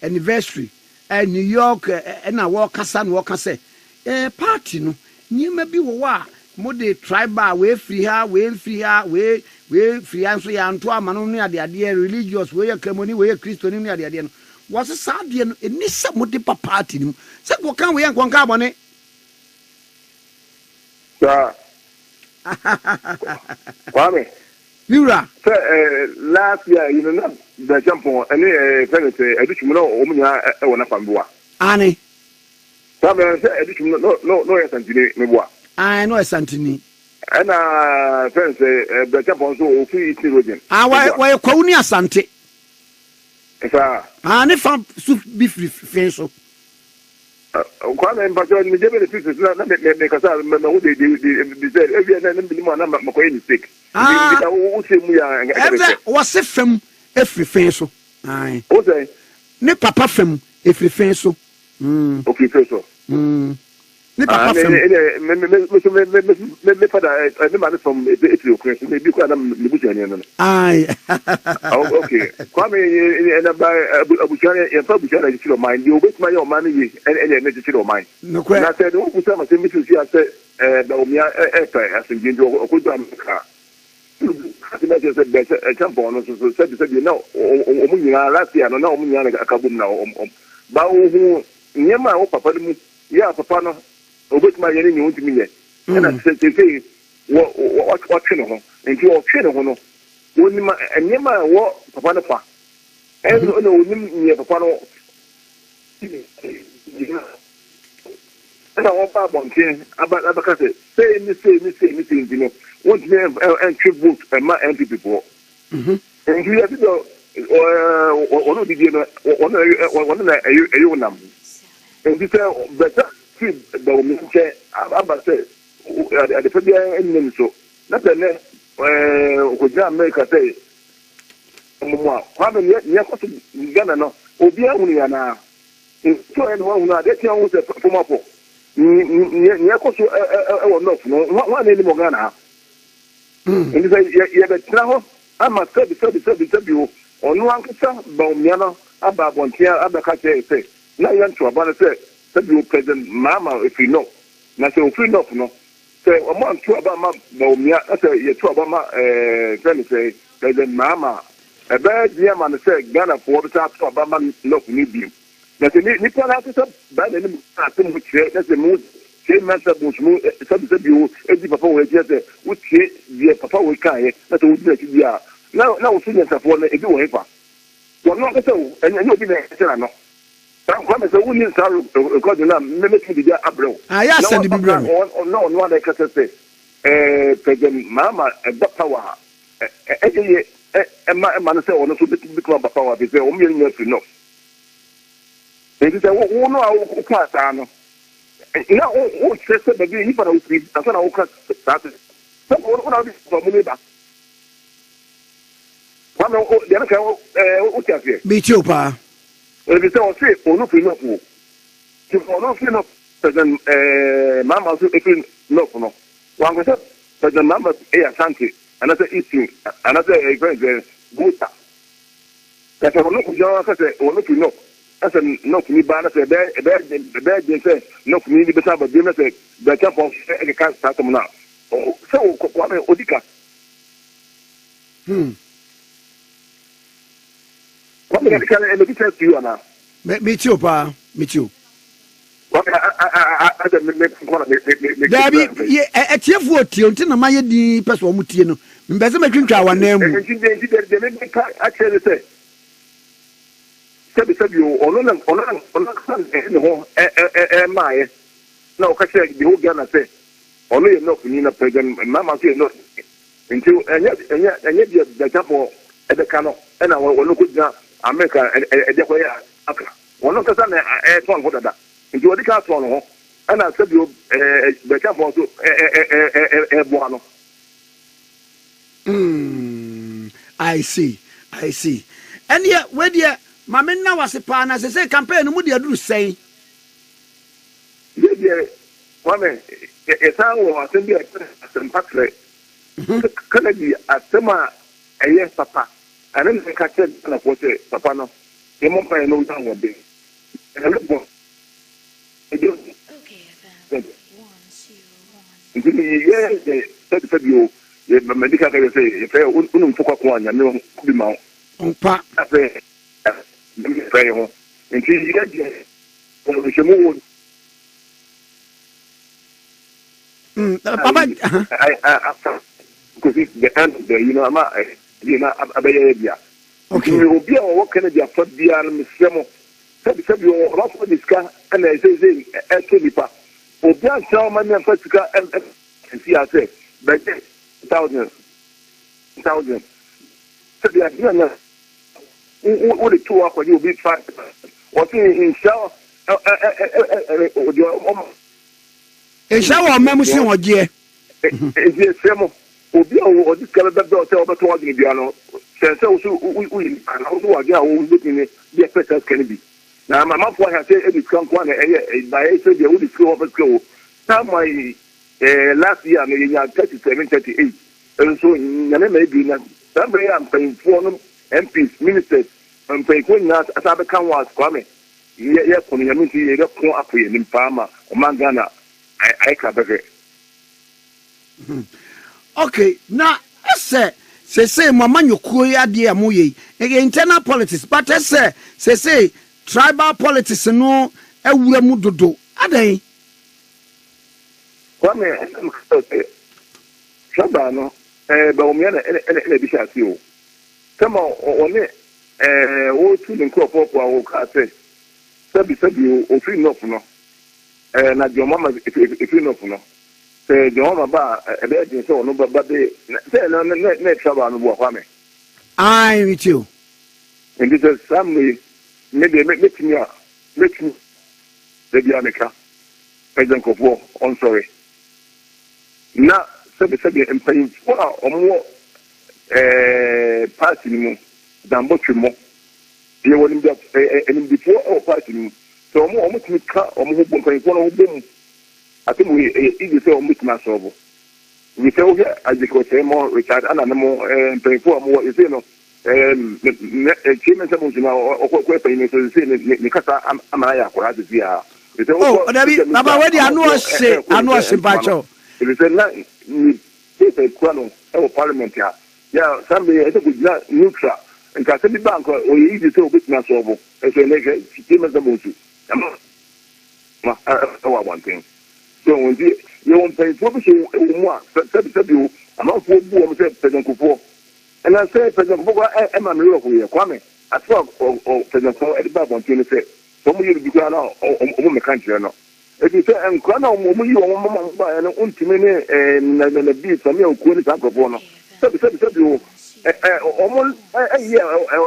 anniversary. New York and a walk San Walker say party no nyema bi wo wa mo de tribal we free her we free answer JANTUA mano no ade religious we ceremony we Christian no ade no was sad no eni se mo de party no se go kan we yankon ka bone Kwame. Mira. Last year, you know, the Agyapong, and I do you know, Omnia, I want to find Annie. Some edition, no, Santini, Mewa. I know Santini. And friends, the Agyapong so free religion. Why, Konya Santi? And if I'm soup beef facial. Kwame, but you're in the benefits, not make us remember who they said every man, I'm going to stick. Was a film every facial. Aye. Okay. Ne papa film every facial. Okay, so. Ne papa film. Me father, I remember from Ethiopia, maybe quite a Bushanian. Aye. Okay. Kwame, and Bushania, and Publishana, you don't mind. You waste my own money and energy to mine. No question. I said, oh, some of the missions here said, Bawumia, as in Jinjo, or good car. I said, a jump on us, said, you know, last year, no, a kabum now. Bawku, near my own papa, yeah, papa, with my enemy, you to me. And I said, say, what channel, and you are channel, and near my walk, papa, and no, near papa. And I want about say, you know, what name and tribute and my MP people. And you have to go, or did you know, one number. And this better keep the woman say, about say, at the February and so. Not the name, would America say, Kwame, yes, Ghana, no, Obia, Uniana. So, anyone who had that young was a former. Near Cosso, one any Mogana. And you say, you have now, I must say, you, or no uncle, Bawumia, about Bontia, Abacate, say, now JANTUA, but I say, you present Mamma, if you know. Now, so free enough, no. Say, a month to about Bawumia, I say, you're to about say, President Mamma, a bad dear man, say, Ghana for the top to about look, need that the Nippon has bad enemy, that's the mood. Same master Bush, some you, every papa will just would say, dear papa will carry, that would let you are. Now, students have one, if you ever. Well, not so, and you'll be there. Some comments are only according to mimic the abro. I asked the Bibron, or no one I can say, President Mama, a power. And my man said, or not to become a power, because they're only enough to know. It is a woman who can't stand. Now, all says that the people who sleep, that's what I can't start. Some one of this for me back. One of the other, what you say? Be chupa. If it's all say, or no, enough. You will not enough. Then, Mamma, if you know, no. One was up, but the Mamma, Santi, another eating, another event, good. That's a look, or look, you know. As a knock me banner, a bad, they say, knock me the time of dinner, the jump of a can't start them now. Oh, so, Kwame Odika. What can I tell you now? Me too, Pa. Me too. Dabi, a tear for till my di person mutino. Mbeza me drink our name. Actually say. Said you or no my no catch the whole Ghana say only enough in a president Mamma say not until and yet the couple at the cano and I will look at America and the one of the son airphone for that into the car one and I said you the couple to Buano. I see. And yet where dear Mamma now was a pan as I say campaign would you say? Yeah, woman, it's our assembly and Patrick. Can it be a summer a yes, Papa? And then the catcher and a portrait, Papa. No, you won't find no down one day. medical care say if unum fokwa ko anya me kubi ma onpa afa me pray ho nti ye de o shemu papa because it's the end of the ama abaya bia okay obi a wo Canada fa bia no mesemo sabi o rafo diska ana say to nipa obi a tell man na fatika see I say but thousand. So the idea now, what the 2 hours you be fine. What in shower? A shower, Mammy, or dear. It's Samo. Obi or this color that hotel about 2 hours in the piano. So we and also are looking at the effect can be. Now, my mom has said it's come one by said they would go over school. Now, my last year, I 37, 38. And so, maybe not. Somebody I'm paying for them, MPs, ministers, and paying for us as I become was coming. Yeah, community, you got more up in Palma, or Mangana. I can't better. Okay, now, I say, Mamma, you queer dear Muye, internal politics, but I say, tribal politics, no, a Wuramudo. Are they? Shabano, Bawumia and Bishatio. Come on, all 2 and crop up our case. Sabi, or 3 no. And your mamma, if you know, say, your mama bar, a bed and so on, but they say, no, trouble on the Wahame. I with you. And this is some way, maybe make me the Biamica, President Kopo, I'm sorry. Now, sabi and paying for or more party than what you more. You will be and before our party. So almost we car or move paying for them. I think we easy say almost myself. We tell here as you could say more Richard and more paying for more is you know Chairman or what paying so say Nikasa Amaya for us here. Oh, Baba, where I know Simpacho. It is a crown of parliament here. Yeah, somebody I think not neutral. And Catholic Bank or easy to witness over as a nigger, one thing. So when you won't pay for more, you, I'm not for President Kupo. And I say, President Kupo, I'm a miracle here, Kwame. I talk or President Kupo at the back on 26. Some of you be gone out over the country or not. If you say, I'm going to move you on Mamma by an ultimate and the beat from your queen of Agyapong. So, almost a year, I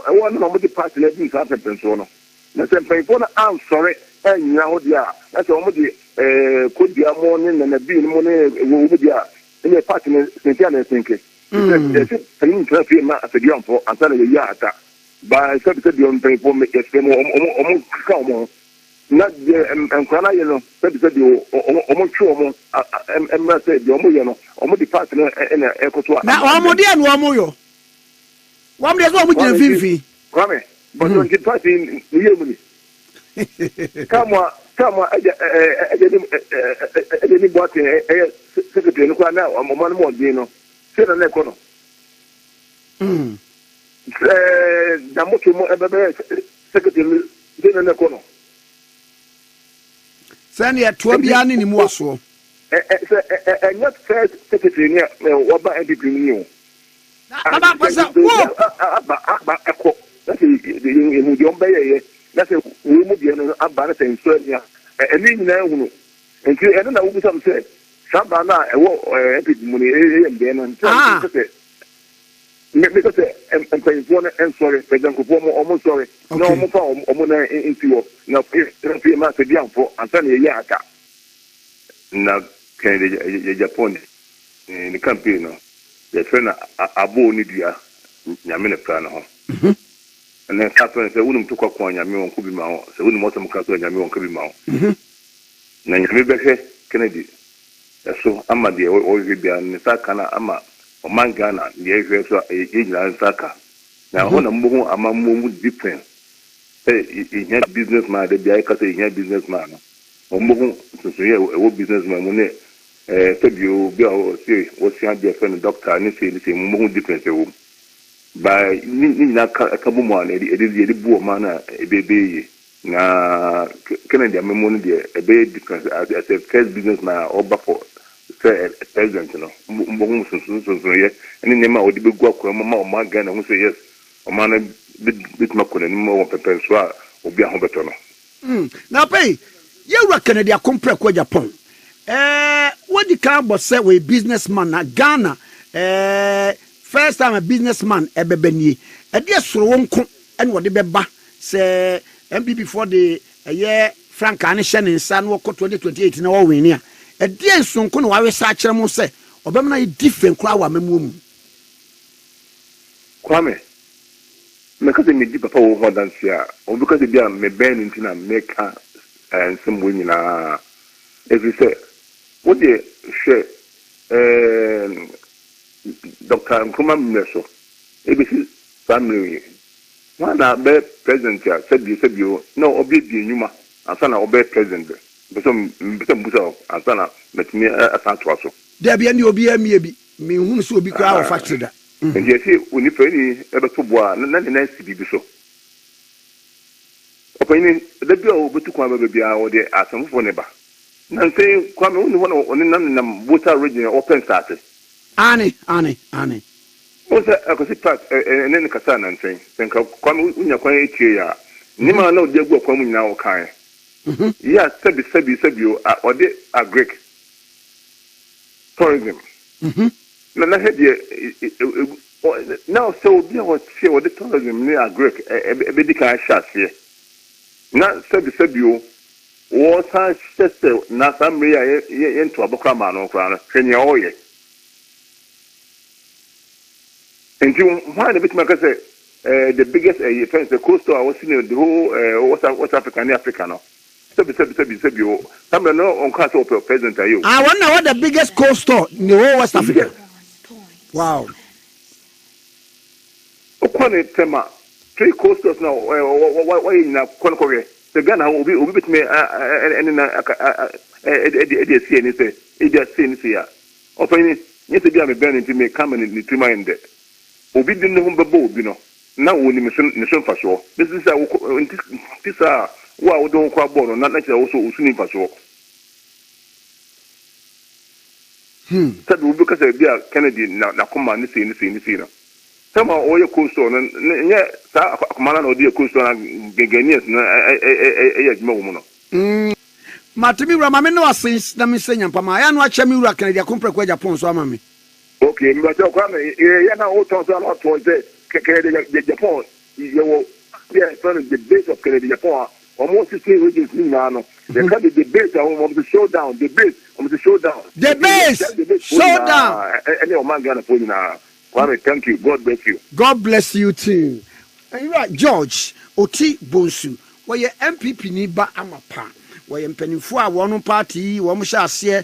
want to know the party that these happen and so on. That's a paper. I'm sorry, and now, yeah, that's almost could be a morning and a being money over there in a party in thinking. There's a new traffic at the young for and telling you, by subsidy on paper, make a scheme almost come. Not the and Kana, you know, said you almost sure and said the Omoyano, almost the partner in a echo. Now, Omodian Wamoyo. One day, what would you Vivi? Come, but don't get party in Germany. Come on, I didn't bought a secretary now, I'm one more, you know. Sit on the corner. Damoto secretary, sit on the corner. Send ya 12 years in Moscow. And not first secretary near what by anything. That's the young baby. That's a woman being a balance and so yeah. And then now, and I don't know what some say. Sabana, I walk money and then because I'm paying for and sorry, President Kupo, almost sorry. No more into you. Now, if you must be young for Anthony Yaka. Now, Japan in the campaign, the friend Abu Nidia, Yamina Plano. And then Catherine said, wouldn't took up on Yamion Kubimao, so wouldn't want some Catherine Yamion Kubimao. Now, you Kennedy. So, I'm a dear, always be an Sakana Ama. Mangana, the exercise agent and Saka. Now, when I'm more different. he businessman the bi ka say he businessman omo so ye businessman mo ne Fabio bi o say what you be friend doctor ni say mo difference wo by ni na ka bo mo na e bu o ma na ebebe na Kennedy amemo no de ebe difference as a first businessman or back for president no mo so ye ni nema o de be gu akwa ma o ma Ghana mo say yes o ma na bit makona ni mo pepe so a obi a ho beto no na pay ye wura Kennedy akompre kwa Japan what the kind of say we businessman na Ghana first time a businessman ebebenie e de soro wonko ene wo de beba say MPP before the year Frank Anishan in San Woko 2028 na wo win a e de nsonko na wa we sa kire mo say obem na different kwa wa memum Kwame because me di papa wo ho dance ya o because e bia me ben ntina make and some women na every say what the share Dr. Nkuma Mmeso ABC family one na be president ya said you no obi di nyuma asana obi president because mbusa asana metimi asanto aso there be any obi amie bi me hu so obi kwa factory da and you see oni pani ebe to boa na na si bi so opini da bi o betu kwa ba bia o de asamfo ne ba na say Kwame oni nam voter region open start ani o se akosi part ene kasa na nten senka Kwame unya kwan etie ya nima na o de gu akwa mu nyina o kan ya sabi o de agric tourism na hedie now so bi o tie o de tourism ni agric e be dika shase na sabi o what I said, not some into a bocamano, can you all yet? And you find a bit like I say, the biggest offense, the coastal, I was seeing the whole West African African. Sabi you. Some no on castle present are you. I wonder what the biggest coastal in the whole West Africa. Wow. Upon tema, 3 coastals now, why in a Concord? The Ghana will be with me and say, open yet to be a banning to me coming to mind that. Obi didn't know you know. Now only mission for sure. This is our wow don't quite born, not like also soon for sure. Said we because I be a Kennedy now come on this in somehow all your coastal and yeah, Commander or dear coastal and Genius, Matimi Ramamino since let me say, Pama, and watch me rock and your compre kwa Japan so mammy. Okay, but you're not all talks a lot towards Japan. The base of Kennedy Japan, almost the same regions now. They got the debate of the showdown, the base of the showdown. The base showdown. And your man gonna put in Kwame, thank you. God bless you. God bless you too. And you're right, George Oti Bonsu. Where your MPP ni ba amapa. Where your penifua one party, one shall see.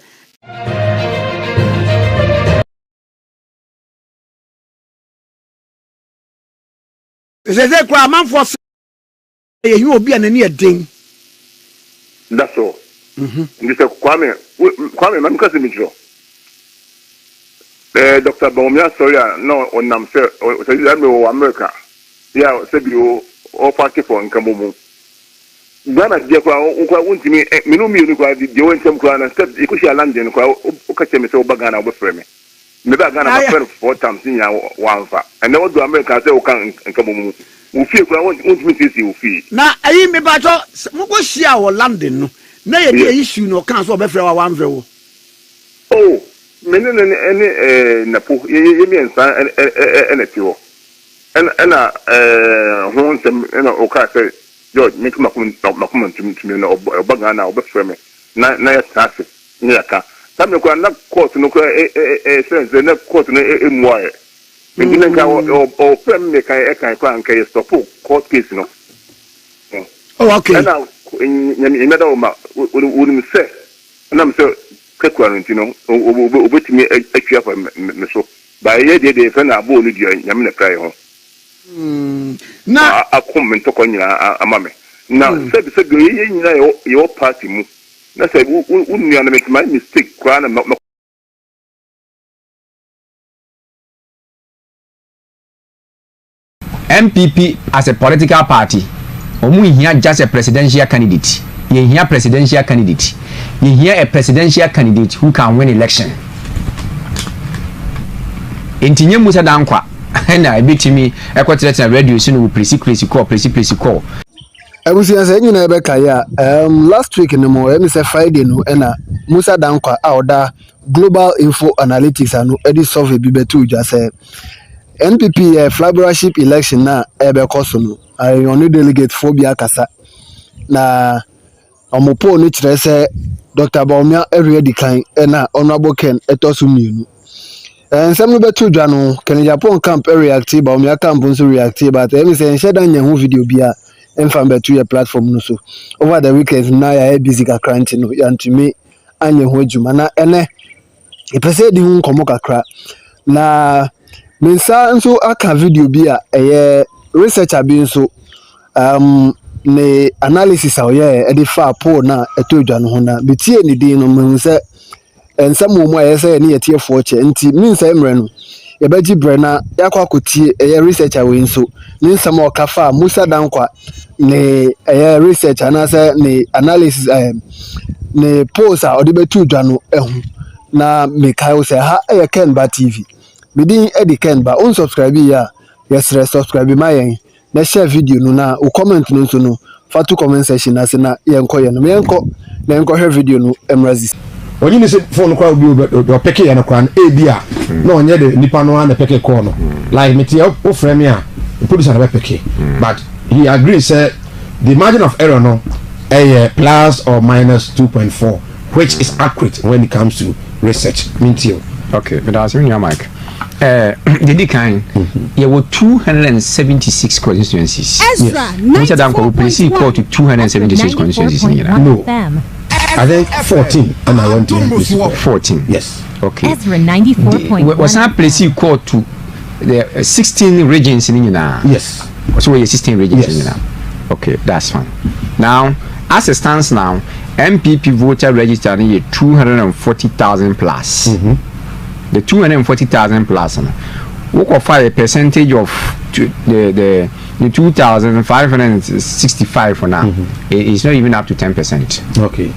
Is a man for you will be an any ding. That's all. Mr. Kwame, man, cousin. Dr. Bawumia, sorry, no, on them, sir, America. Yeah, said you all party for Nkamumu. Ghana, Jekwa, won't me, Minumi, the one some crown and step, you could see London, Okachemi, so Bagana over for me. Maybe Ghana, 4 times in one fa. And now to America, say, Okan and Kamumu. We feel, won't me to see you feel. Now, I am about to share our London. Nay, issue no council of every one view. Oh. Many Napo, and a pure. And once and okay, George, make Macum to me or Bagana or Befreme, Naya Tassi, Niaka. Some of not court no sense, they're not court in wire. Or friend make I can't case stop court case, no. Oh, okay. And now in Medoma wouldn't say, and I'm so. You know, over to me a cheer for me so. By a day, they found a bull, Yamina cry home. na akom ntoko nyina amame na se do ye nyina yo party mu na se unua na make my mistake kwa na MPP as a political party omu here just a presidential candidate. You hear presidential candidate. You hear a presidential candidate who can win election. Intinye Musa Dankwa na ebitimi ekwotrete na radio so no presi call. Abusia say nyina ebe kaya last week no mo emi say Friday no na Musa Dankwa oda Global Info Analytics anu edi survey bi betu just say NPP flagship election na ebe koso no I only delegate phobia kasa na omopo no kire say Dr. Bawumia area decline na honorable Ken etosu mienu some betu dwa no Agyapong camp react Bawumia camp nso react but emi say sheda nya hu video bia emfa betu your platform no so over the weekend na ya busy kakra nti no yantumi anya hu adwuma na ene epese di hu nkomo kakra na mensa nso aka video bia researcher bi nso ne analysis a oye e dey fa poll na etodwa no ho na betie ni din no me se ensam mo aye se ne yetiefo che nti minsa emre no ye baji bre na yakwa kotie researcher we nso ne nsam o ka fa Musa Dankwa ne researcher na se ne analysis ne polls a odi betodwa no ehu na me kai se ha Ken ba TV bidin edi Ken ba unsubscribe ya yes subscribe ma yen na share video no na o comment no nso no fatu comment section na se na yenko ye no yenko na yenko share video no emrazis oni ni se phone kwa obi o peke ya na kwa e bia na onye de nipa no na peke call no like me tie o frame ya the producer na peke but he agrees say the margin of error no plus or minus 2.4 which is accurate when it comes to research mintio okay but as in your mic the decline there were 276 constituencies. Ezra, Musa Dankwa will please call to 276 constituencies. No, I think 14 and I want to 14. Yes. Okay. Ezra 94.1. Was not please call to the 16 regions in India? Yes. So we 16 regions in Yes. India. Okay, that's fine. Now, as it stands now, MPP voter registered in 240,000 plus. The 240,000 plus, we offer a percentage of the 2,565 for now. It's not even up to 10%. Okay.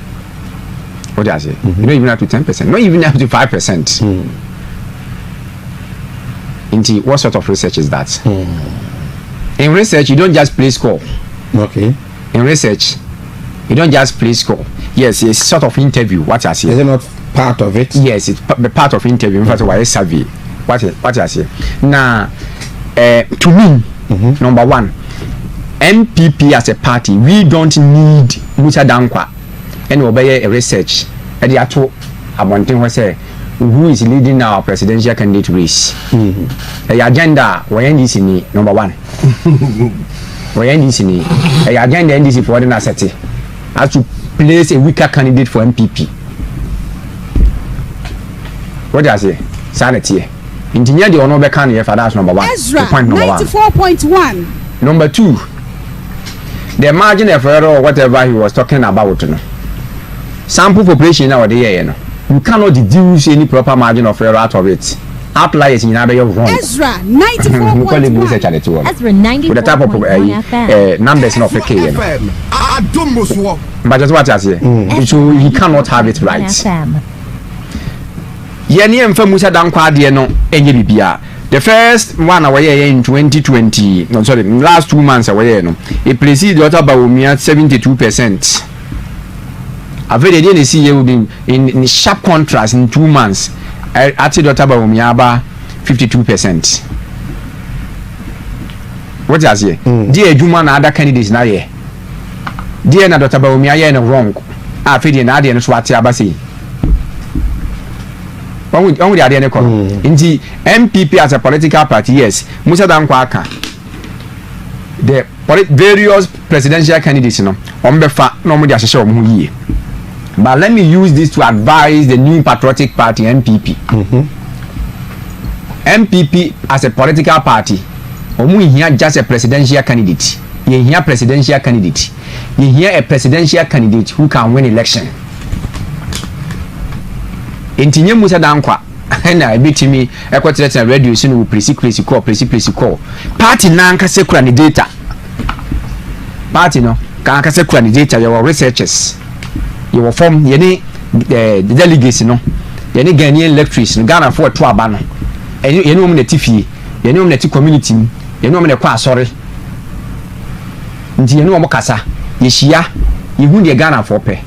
What do I say? Not even up to 10%. Not even up to 5%. Into what sort of research is that? In research, you don't just play score. Okay. In research, you don't just play score. Yes, it's sort of interview. What I say? Is it not part of it? Yes, it's part of interview. In fact, why survey? What I say? Now, to me, number one, MPP as a party, we don't need Musa Dankwa and obey a research. And the actual Abontin was say who is leading our presidential candidate race. The agenda we NDC ni number one. We NDC ni the agenda NDC for the city has to place a weaker candidate for MPP. What do I say? Sanity. Engineer the honor can here for that's number one. Ezra, point number 94.1. Number two, the margin of error or whatever he was talking about. Sample population now you cannot deduce any proper margin of error out of it. Outliers in another wrong. Ezra 94.1. Ezra 94.1. With the type of numbers of the K. But that's what I say. So he cannot have it right. Musa Dankwa the first one away in 2020, no sorry, last 2 months away, no, it preceded Dr. Bawumia 72%. I've already see you in sharp contrast in 2 months. Actually, Dr. Bawumia about 52%. What does he? Dear Juma and other candidates now here. Dear Dr. Bawumia no wrong. I feel in Nadia and Swati Abasi. Only the idea in the MPP as a political party, yes, Musa Dankwa the various presidential candidates, no, but let me use this to advise the new patriotic party MPP. MPP as a political party, omu here just a presidential candidate. You hear presidential candidate. You hear a presidential candidate who can win election. Intinye Musa Dankwa na ebitimi ekwotere radio so no presi call. Party nanka sekura ni data. Party no kan sekura ni data your researchers. Your form ye ni delegates no. Ye ni Ghanaian electors no Ghana for to aba no. Ye ni na tifie, ye ni na ti community, ye ni na kwa asori. Nti yenu omokasa yeshia yehu de Ghana for pe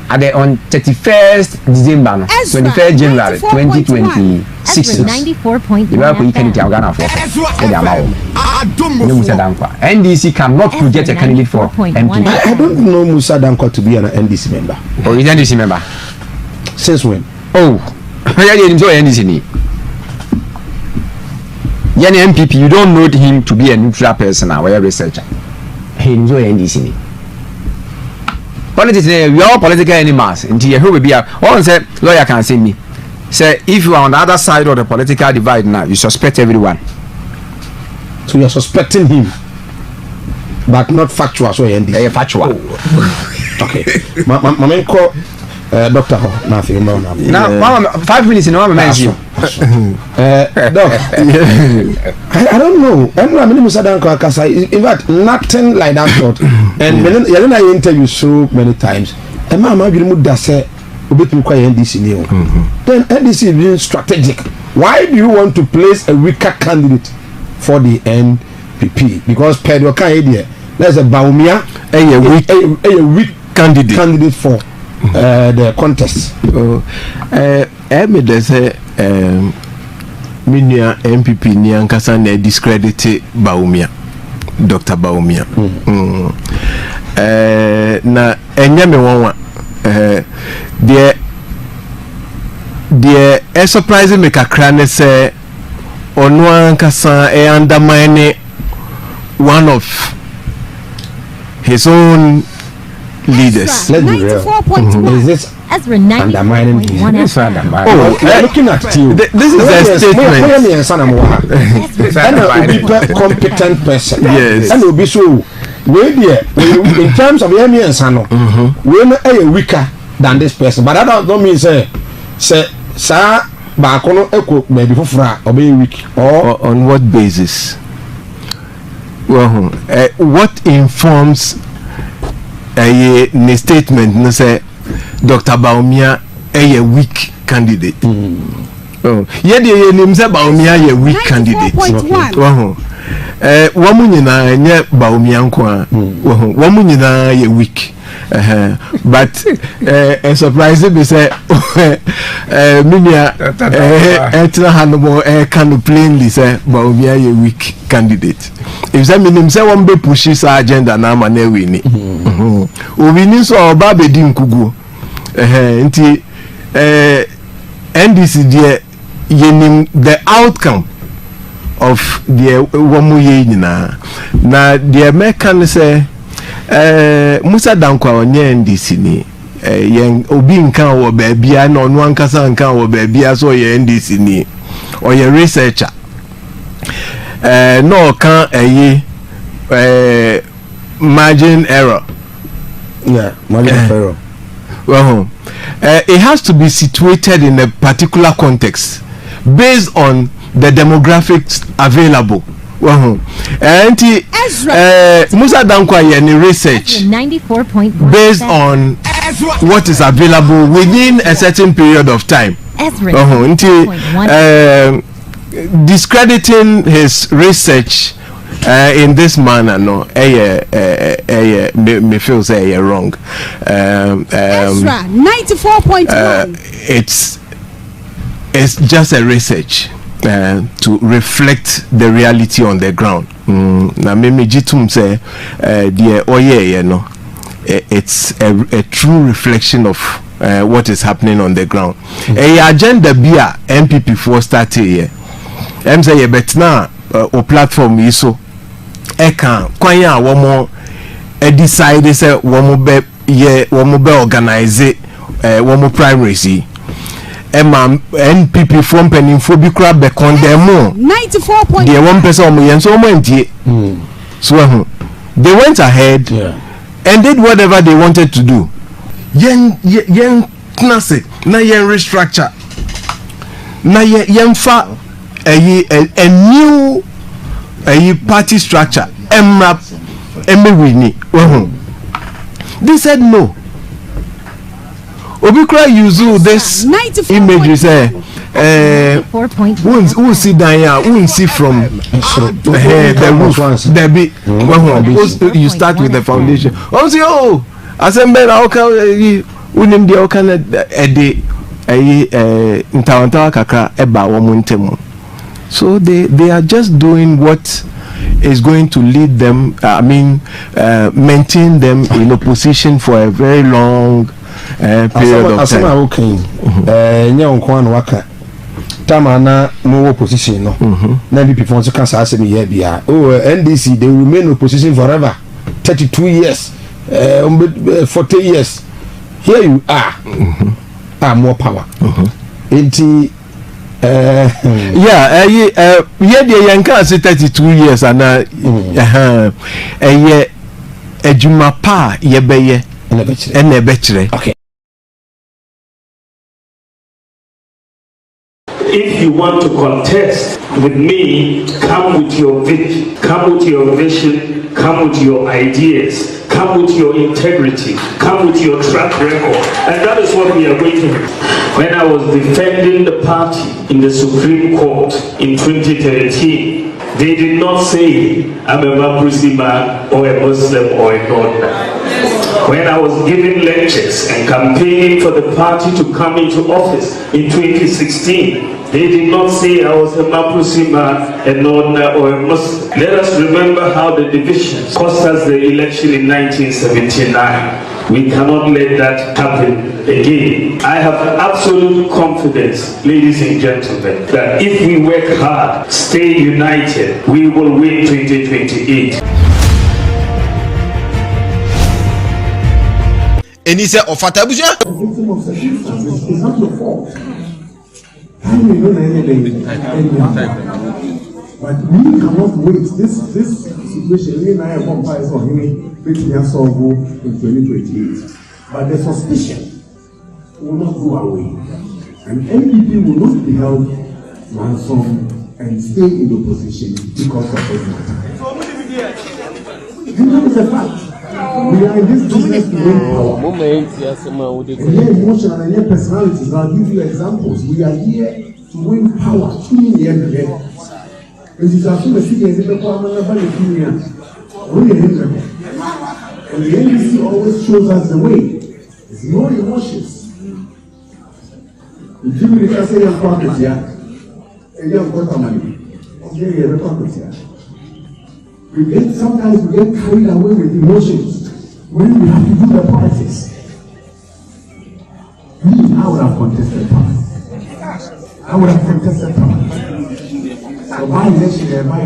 at the on 31st December no 21st January 2026 94.1 you can tell Ghana for pe the amount Musa Dankwa NDC cannot project a candidate for MP. I don't know Musa Dankwa to be an NDC member. Or is NDC member? Since when? Oh, yeah, you enjoy NDC ni. Yani MPP, you don't know him to be a neutral person or a researcher. He enjoy NDC. Politics, we are all political animals. Until you will be all said, lawyer can say me. Say, if you are on the other side of the political divide now, you suspect everyone. So you are suspecting him, but not factual. So NDC. Factual. Okay. My call Doctor nothing. No. Now, 5 minutes in one man. Doc, I don't know. I mean, Musa Dankwa Kasa. In fact, nothing like that thought. And when I interview so many times, and Mama Bimuda said, "Ubit mukwa NDC niyo." Then NDC is being strategic. Why do you want to place a weaker candidate for the NPP? Because Pedro Kaidie, there's a Bawumia, a weak candidate for the contest. There's a Minia MPP ni ankasa na discredit Bawumia, Dr. Bawumia. Na enyame wanwa the surprising me kakra ne say ono ankasa undermine one of his own leaders. Let's be real. Is this undermining his looking at you. This is a statement. And a competent person. Yes. And will be so. In terms of Yemi and Sano, we're a weaker than this person. But that don't mean say sir Bakono Eko maybe for or be weak. Or on what basis? Well, what informs a statement no say Dr. Bawumia a weak candidate. Ye nimse Bawumia a weak candidate. Wamu nyina nye Bawumia nko wamu nyina ye weak. But a surprise be say Minia etra hanomo can plainly say Bawumia ye weak candidate. If that means say one be push his agenda na ma na wini. Wini so oba be di nkugu. Nti NDC die yenim the outcome of the womu ye nyina. Na the American say Musa Dankwa onye NDC ni yen obi nkan wo baabia na onu ankasa nkan wo baabia so ye NDC ni o ye researcher no kan margin error. Yeah, margin error. Well, it has to be situated in a particular context based on the demographics available. Well, and Musa Dankwa any research 94.1 based on what is available within a certain period of time. Discrediting his research in this manner, no, me feel say wrong. 94.1. It's just a research to reflect the reality on the ground. Na me jitum say no, it's a true reflection of what is happening on the ground. Agenda bia MPP for started here. Say ye betna o platform iso eka kwanya womo decide say womo be organize womo primaries NPP from Peninfo bi kura be condemn 94.5. The one person omo yen so omo entie. So they went ahead and did whatever they wanted to do. Yen knase na yen restructure. Na yen fa a new party structure. They said no. Obikra use this image say who see down who see from the roof there be you start with the foundation. Oh assemble okay unim dia okay ede ntawantawa kakra eba wo ntemu. So they are just doing what is going to lead them maintain them in opposition for a very long period of time. Okay. Waka. Tamana no opposition no. Na NDP for can say say here bia. NDC they will remain opposition forever. 32 years. 40 years. Here you are. More power. The yanka say 32 years and ejuma pa yebeye ene betre. Okay. If you want to contest with me, come with your vision, come with your vision, come with your ideas, come with your integrity, come with your track record. And that is what we are waiting for. When I was defending the party in the Supreme Court in 2013, they did not say I'm a Mampurisi man or a Muslim or a non-man. When I was giving lectures and campaigning for the party to come into office in 2016, they did not say I was a Mampurisi man, a non-man or a Muslim. Let us remember how the divisions cost us the election in 1979. We cannot let that happen again. I have absolute confidence, ladies and gentlemen, that if we work hard, stay united, we will win 2028. And he said, "Oh, Fatabuja." But we cannot wait. This situation, we now have one price on him, which we have solved in 2028. But the suspicion will not go away, and NPP will not be held ransom and stay in the position because of this matter. That is a fact. We are in this business to win power. And here emotional and here personalities. I'll give you examples. We are here to win power. In the end of the day. And the NDC always shows us the way. There's no emotions. Sometimes we get carried away with emotions when we have to do the politics. I would have contested power. I would have contested power. So my election, my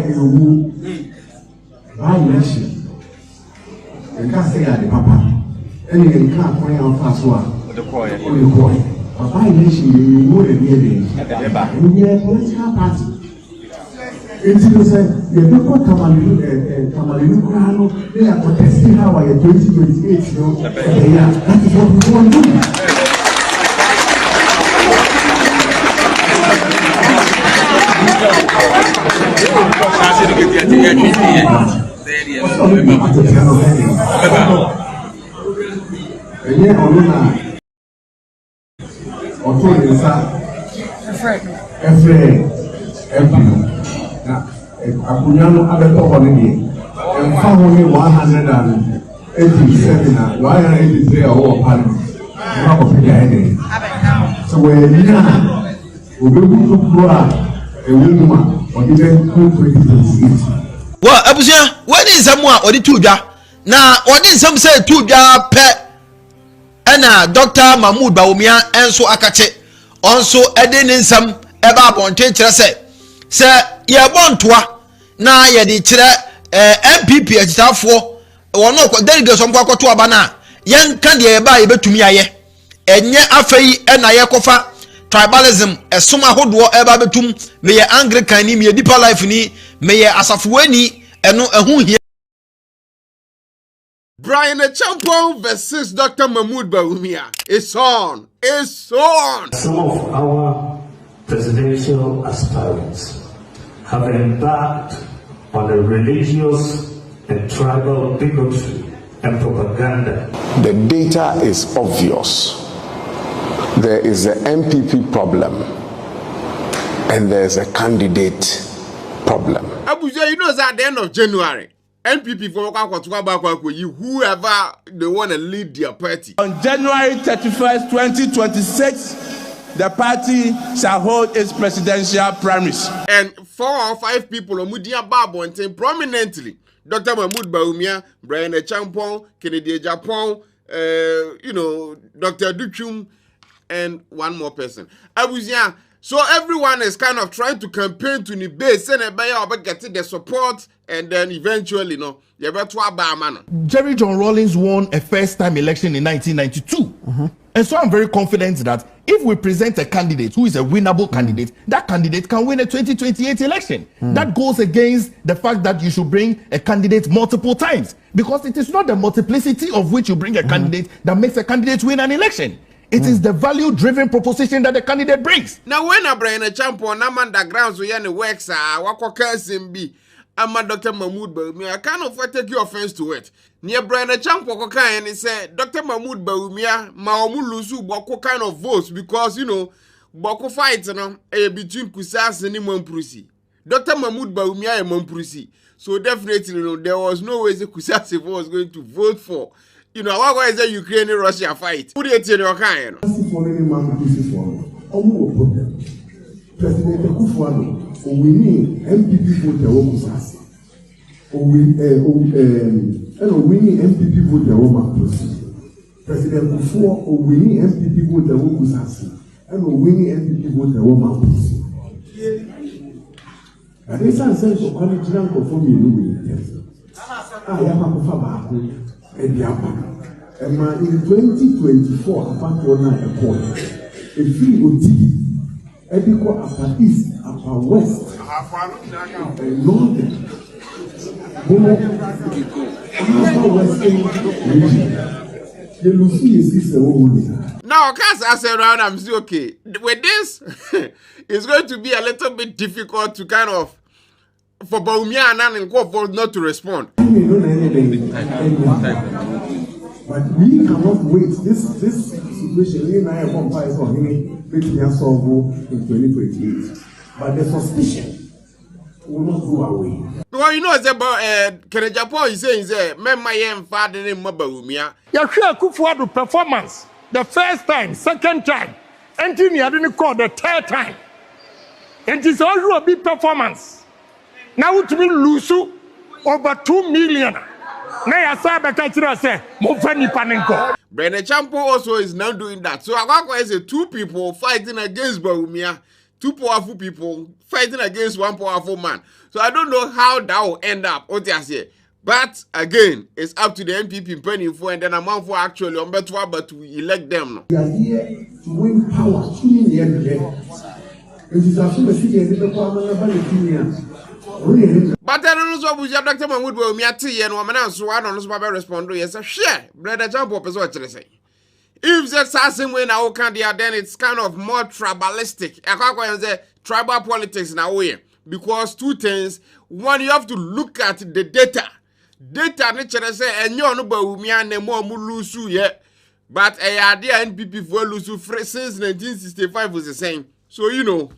election, you can't say that the papa, and you can't point out fast one. But my election, you know the meaning. And we are a political party. And you say, the people Kamalinu Krano, they are contesting how I 2028, you know. That is what we want to do. Akunyano abeto holiday and family 187 183 or parliament. So we're now we will to grow a woman or even 2028. Well, Abusia, when is someone or the two jar? Now, what did some say two jar pet? And Dr. Mahmoud Bawumia and so Akate also adding in some about on teacher say, Sir, ye want to na ye di chere MPP agitafo wono delegate som kwakwa to abana yen ka de ye ba ye betumi aye enye afei na ye kofa tribalism esoma hodo eba betum me ye Anglican ni me ye Deeper Life ni me ye asafuani eno ehu hia. Bryan Agyapong versus Dr. Mahmoud Bawumia. It's on. It's on. Some of our presidential aspirants have embarked on a religious and tribal bigotry and propaganda. The data is obvious. There is an MPP problem and there's a candidate problem. Abuja, you know that at the end of January, MPP for whoever they want to lead their party. On January 31st, 2026, the party shall hold its presidential primaries. And 4 or 5 people are moving prominently. Dr. Mahmoud Bawumia, Bryan Agyapong, Kennedy Agyapong, Dr. Duchum, and one more person. Abuja. So everyone is kind of trying to campaign to the base, and getting the support, and then eventually, Jerry John Rawlings won a first-time election in 1992. And so I'm very confident that if we present a candidate who is a winnable candidate, that candidate can win a 2028 election. That goes against the fact that you should bring a candidate multiple times, because it is not the multiplicity of which you bring a candidate that makes a candidate win an election. It is the value-driven proposition that the candidate brings. Now, when a Bryan Agyapong, I'm underground, so you works, I'm Dr. Mahmoud Bawumia. I can't afford to take your offense to it. Near Bryan Agyapong, and he said, Dr. Mahmoud Bawumia, Maomulusu, Bawku kind of votes because, Bawku fight, between Kusasi and Mampurisi. Dr. Mahmoud Bawumia and Mampurisi. So definitely, there was no way the Kusasi was going to vote for. What is the Ukraine-Russia fight? Who do you tell your kind? President Kufuano, winning MPP vote Kusasi. Winning MPP vote Mampurisi. President Kufuano, winning MPP vote Kusasi. Winning MPP vote Mampurisi. And this is a sense of quality and conformity. I am a Kufa. And in 2024, about 1 a quarter, a free OT, Ebiko upper east, upper west, northern, upper western region. The Lucy is the one. Now, cause I said around, I'm still okay. With this, it's going to be a little bit difficult to kind of for Bawumia and Nkofo not to respond. But we cannot wait. This situation in Agyapong is on him solve in 2028. But the suspicion will not go away. Well, it's about Agyapong is saying, "Memma yem father name Bawumia." Yahweh Kufuor performance the first time, second time, and then you didn't call the third time. It is also a big performance. Now to be lose over 2 million. Bryan Agyapong also is now doing that. So Agyapong is 2 people fighting against Bawumia, 2 powerful people fighting against 1 powerful man. So I don't know how that will end up. But again, it's up to the MPP penny for, and then a month for actually on better, but we elect them. We are here to win power. It is actually the but I don't know what Dr. Mahmoud Bawumia and woman so I don't know respond to yes, share. Brother Agyapong is what you say. If the assassin win our candidate, then it's kind of more tribalistic. I say tribal politics now way. Because 2 things. One, you have to look at the data. Data nature say and you know Bawumia and more mulusu yet. But a idea NPP for lusu since 1965 was the same. So who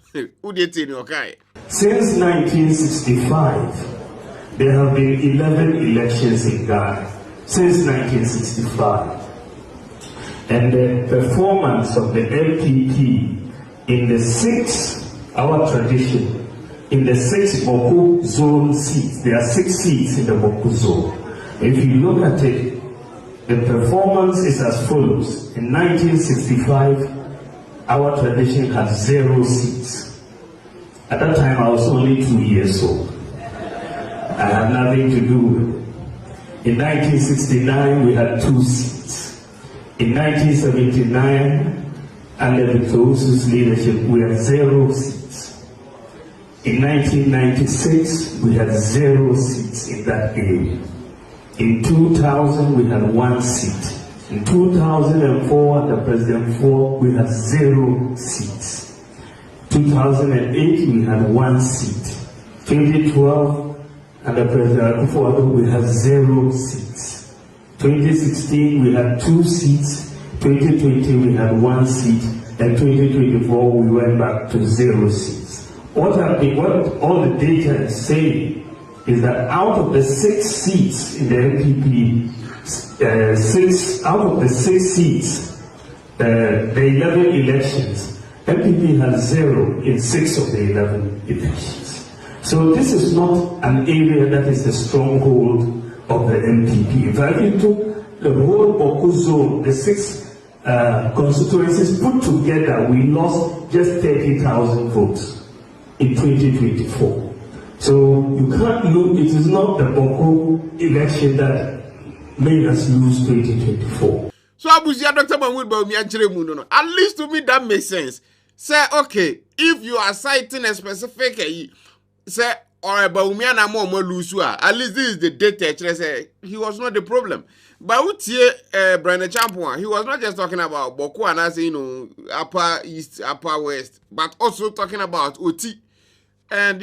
they tell you okay? Since 1965, there have been 11 elections in Ghana. Since 1965. And the performance of the MPP in the 6, our tradition, in the 6 Bawku zone seats, there are 6 seats in the Bawku zone. If you look at it, the performance is as follows. In 1965, our tradition had 0 seats. At that time, I was only 2 years old. I had nothing to do with it. In 1969, we had 2 seats. In 1979, under Victor's leadership, we had 0 seats. In 1996, we had 0 seats in that area. In 2000, we had 1 seat. In 2004, under President Ford, we had 0 seats. 2008, we had 1 seat. 2012, under President Akufo-Addo, we had 0 seats. 2016, we had 2 seats. 2020, we had 1 seat. And 2024, we went back to 0 seats. What all the data is saying is that out of the 6 seats in the NPP, out of the 6 seats, the 11 elections, NPP has 0 in 6 of the 11 elections. So this is not an area that is the stronghold of the NPP. In fact, if you took the whole Bawku zone, the 6 constituencies put together, we lost just 30,000 votes in 2024. So you can't look, it is not the Bawku election that made us lose 2024. So Abuja Dr. Mahmoud Bawumia Chiremuno, at least to me that makes sense. Say, okay, if you are citing a specific, say, or a Bawumia na mo lusua, at least this is the data. Say he was not the problem. But with Bryan Agyapong, he was not just talking about Bawku and as upper east, upper west, but also talking about OT. And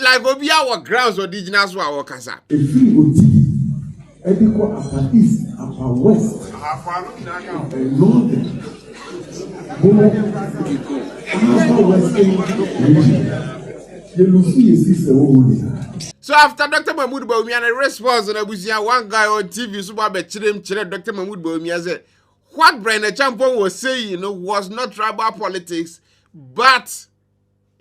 like Obi our grounds indigenous wa our kasa. If you OT, Ediko upper east, upper west, and northern, upper western region. So after Dr. Mahmoud Bawumia response on Abuja, one guy on TV, Dr. Mahmoud Bawumia said, what Bryan Agyapong was saying, was not tribal politics, but,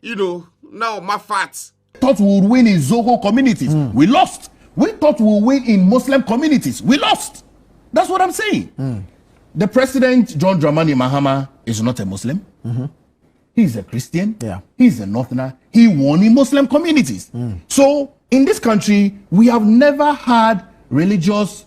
now my facts. Thought we would win in Zoho communities. We lost. We thought we would win in Muslim communities. We lost. That's what I'm saying. The president, John Dramani Mahama, is not a Muslim. He's a Christian. Yeah. He's a Northerner. He won in Muslim communities. So in this country, we have never had religious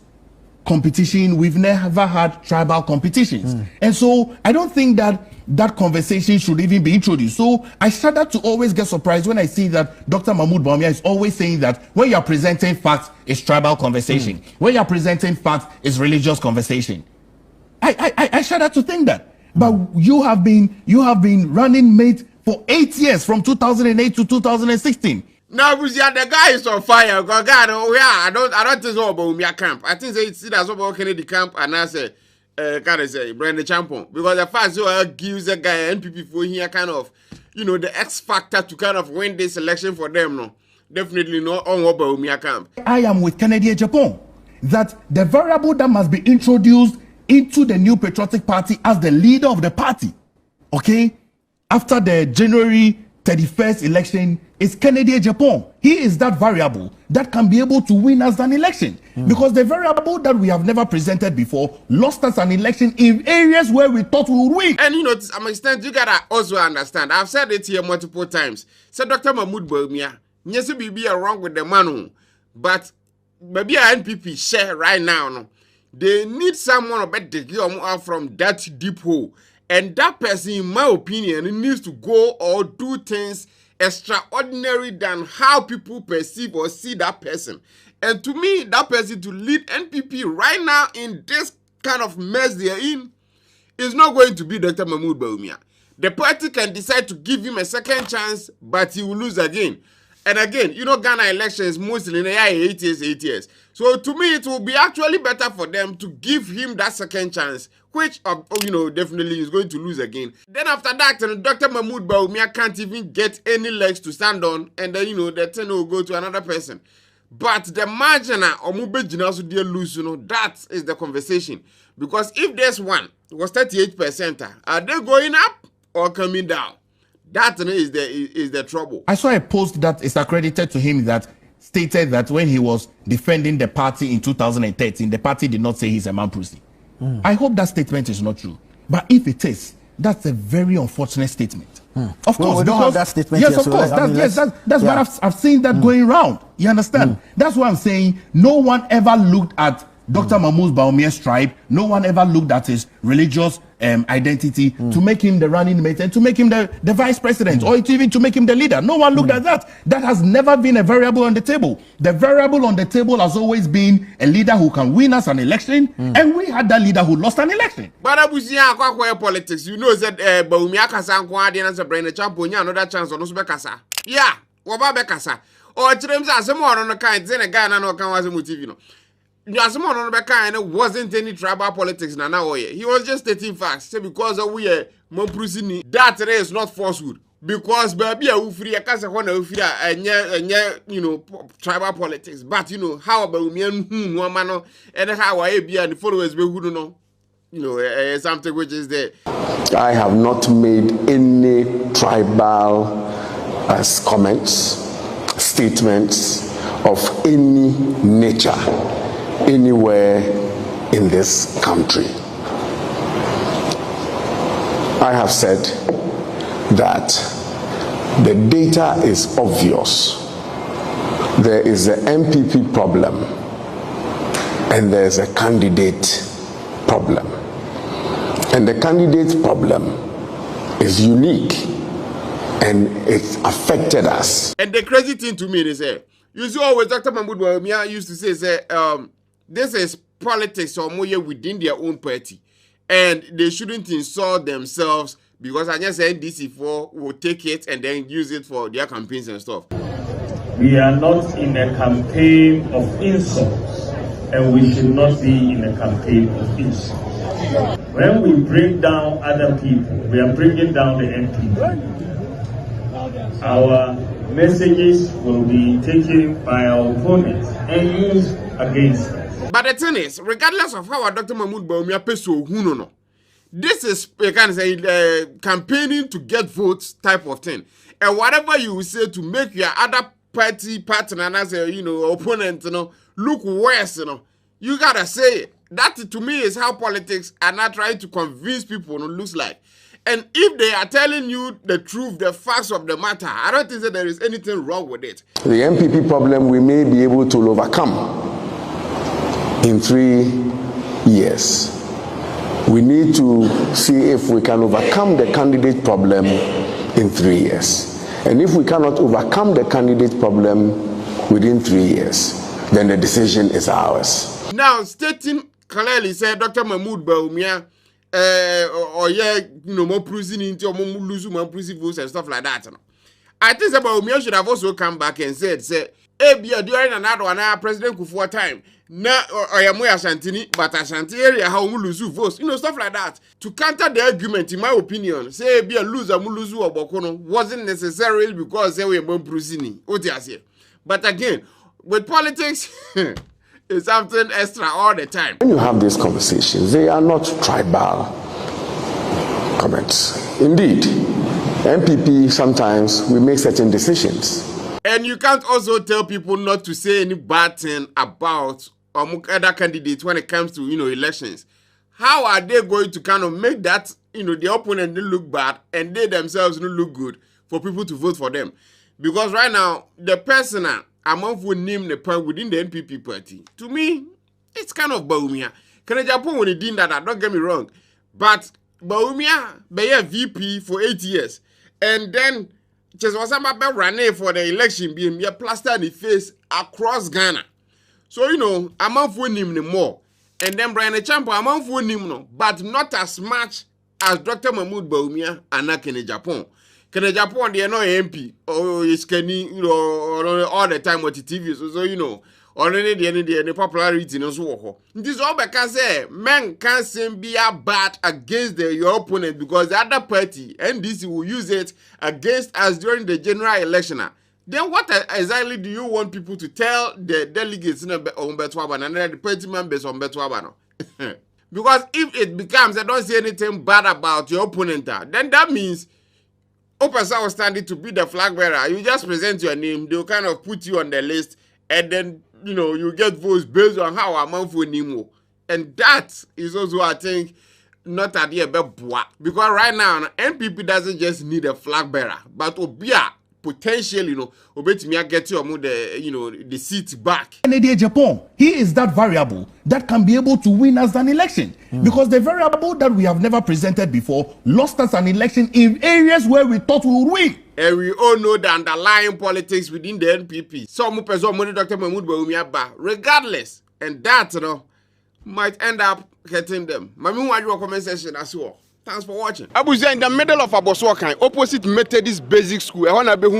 competition. We've never had tribal competitions. And so I don't think that that conversation should even be introduced. So I started to always get surprised when I see that Dr. Mahmoud Bawumia is always saying that when you're presenting facts, it's tribal conversation. When you're presenting facts, it's religious conversation. I started to think that. But you have been running mate for 8 years, from 2008 to 2016. Now, the guy is on fire. God, I don't think so about Bawumia camp. I think it's that's about Kennedy camp, and I say, Bryan Agyapong, because the fact gives a guy NPP for here kind of, the X factor to kind of win this election for them. No, definitely not on Bawumia camp. I am with Kennedy Agyapong that the variable that must be introduced into the New Patriotic Party as the leader of the party, okay, after the January 31st election, is Kennedy Agyapong. He is that variable that can be able to win us an election. Because the variable that we have never presented before lost us an election in areas where we thought we would win. And to some extent, you gotta also understand, I've said it here multiple times. So Dr. Mahmoud Bawumia, yes, be wrong with the man, but maybe a NPP share right now, no. They need someone to dig out from that deep hole. And that person, in my opinion, needs to go or do things extraordinary than how people perceive or see that person. And to me, that person to lead NPP right now in this kind of mess they're in is not going to be Dr. Mahmoud Bawumia. The party can decide to give him a second chance, but he will lose again. And again, Ghana elections mostly in 8 years. So to me, it will be actually better for them to give him that second chance, which, definitely is going to lose again. Then after that, Dr. Mahmoud Bawumia can't even get any legs to stand on, and then, the thing will go to another person. But the margin that is the conversation. Because if this one was 38%, are they going up or coming down? That is the trouble. I saw a post that is accredited to him that stated that when he was defending the party in 2013, the party did not say he's a Mampurisi. I hope that statement is not true. But if it is, that's a very unfortunate statement. Of course, we don't have that statement. Yes, of course. That's what I've seen that going around. You understand? That's why I'm saying no one ever looked at Dr. Mahmoud Bawumia's tribe. No one ever looked at his religious identity to make him the running mate and to make him the vice president or even to make him the leader. No one looked at that. That has never been a variable on the table. The variable on the table has always been a leader who can win us an election, and we had that leader who lost an election. But Abusia akwa politics, you know that Bawumia kasa nkwa ade na se Bryan Champonya another chance on so kasa. Yeah, woba be kasa. O chirem say asem ono no kan say na Ghana no kan wase mu TV no. Asem ono no be kan wasn't any tribal politics na oye. He was just stating facts. Say because we Mampurisi ni that is not falsehood. Because baby ufiri akasa ho na ufiri enye you know tribal politics, but you know how Bawumia no ma no and how I be and followers be who no you know something which is there. I have not made any tribal comments, statements of any nature anywhere in this country. I have said that the data is obvious. There is an MPP problem and there's a candidate problem. And the candidate problem is unique and it affected us. And the crazy thing to me is you see always Dr. Bawumia used to say this is politics or more within their own party. And they shouldn't insult themselves because I just said DC4 will take it and then use it for their campaigns and stuff. We are not in a campaign of insults, and we should not be in a campaign of insults. When we bring down other people, we are bringing down the MPP. Our messages will be taken by our opponents and used against us. But the thing is, regardless of how Dr. Bawumia peso no, this is kind of say campaigning to get votes type of thing, and whatever you say to make your other party partner as a opponent look worse, you gotta say it. That to me is how politics are not trying to convince people looks like. And if they are telling you the truth, the facts of the matter, I don't think that there is anything wrong with it. The MPP problem we may be able to overcome in 3 years. We need to see if we can overcome the candidate problem in 3 years. And if we cannot overcome the candidate problem within 3 years, then the decision is ours. Now, stating clearly, said Dr. Bawumia, Mampurisi into Mampurisi votes and stuff like that. I think Bawumia should have also come back and said, during another one, President Kufuor time, na Oyamu Ashantini, but Ashanti area how we lose votes, stuff like that. To counter the argument, in my opinion, say be a loser, Muluzu or Bokono wasn't necessarily because they were Mampurisi. But again, with politics, it's something extra all the time. When you have these conversations, they are not tribal comments. Indeed, MPP sometimes we make certain decisions. And you can't also tell people not to say any bad thing about other candidates when it comes to elections. How are they going to kind of make that the opponent look bad and they themselves look good for people to vote for them? Because right now the person among who name the point within the NPP party, to me it's kind of Bawumia. Agyapong when he did that, don't get me wrong, but Bawumia be a VP for 8 years and then just was about running for the election being plastered in the face across Ghana. So among who name the more. And then Bryan Champonya among who name no, but not as much as Dr. Bawumia and Agyapong. Agyapong they are not MP or is Kenny all the time with the TV. So already the popularity no so. This all because men can't seem be bad against your opponent because the other party NDC will use it against us during the general election. Then what exactly do you want people to tell the delegates on Betwaba and the party members on Betwaba? Because if it becomes I don't say anything bad about your opponent, then that means Opasa was standing to be the flag bearer. You just present your name, they'll kind of put you on the list, and then you get votes based on how amount for Nemo. And that is also, I think, not a dear because right now NPP doesn't just need a flag bearer, but Obia potentially, obetumi get your the seat back. Kennedy Agyapong, he is that variable that can be able to win us an election. Because the variable that we have never presented before lost us an election in areas where we thought we would win. And we all know the underlying politics within the NPP. Some person money Dr. Mahmoud Bawumia ba, regardless, and that might end up hurting them. Mami want your comment section as well. Thanks for watching. Abuja in the middle of Aboswakan, opposite Methodist Basic School.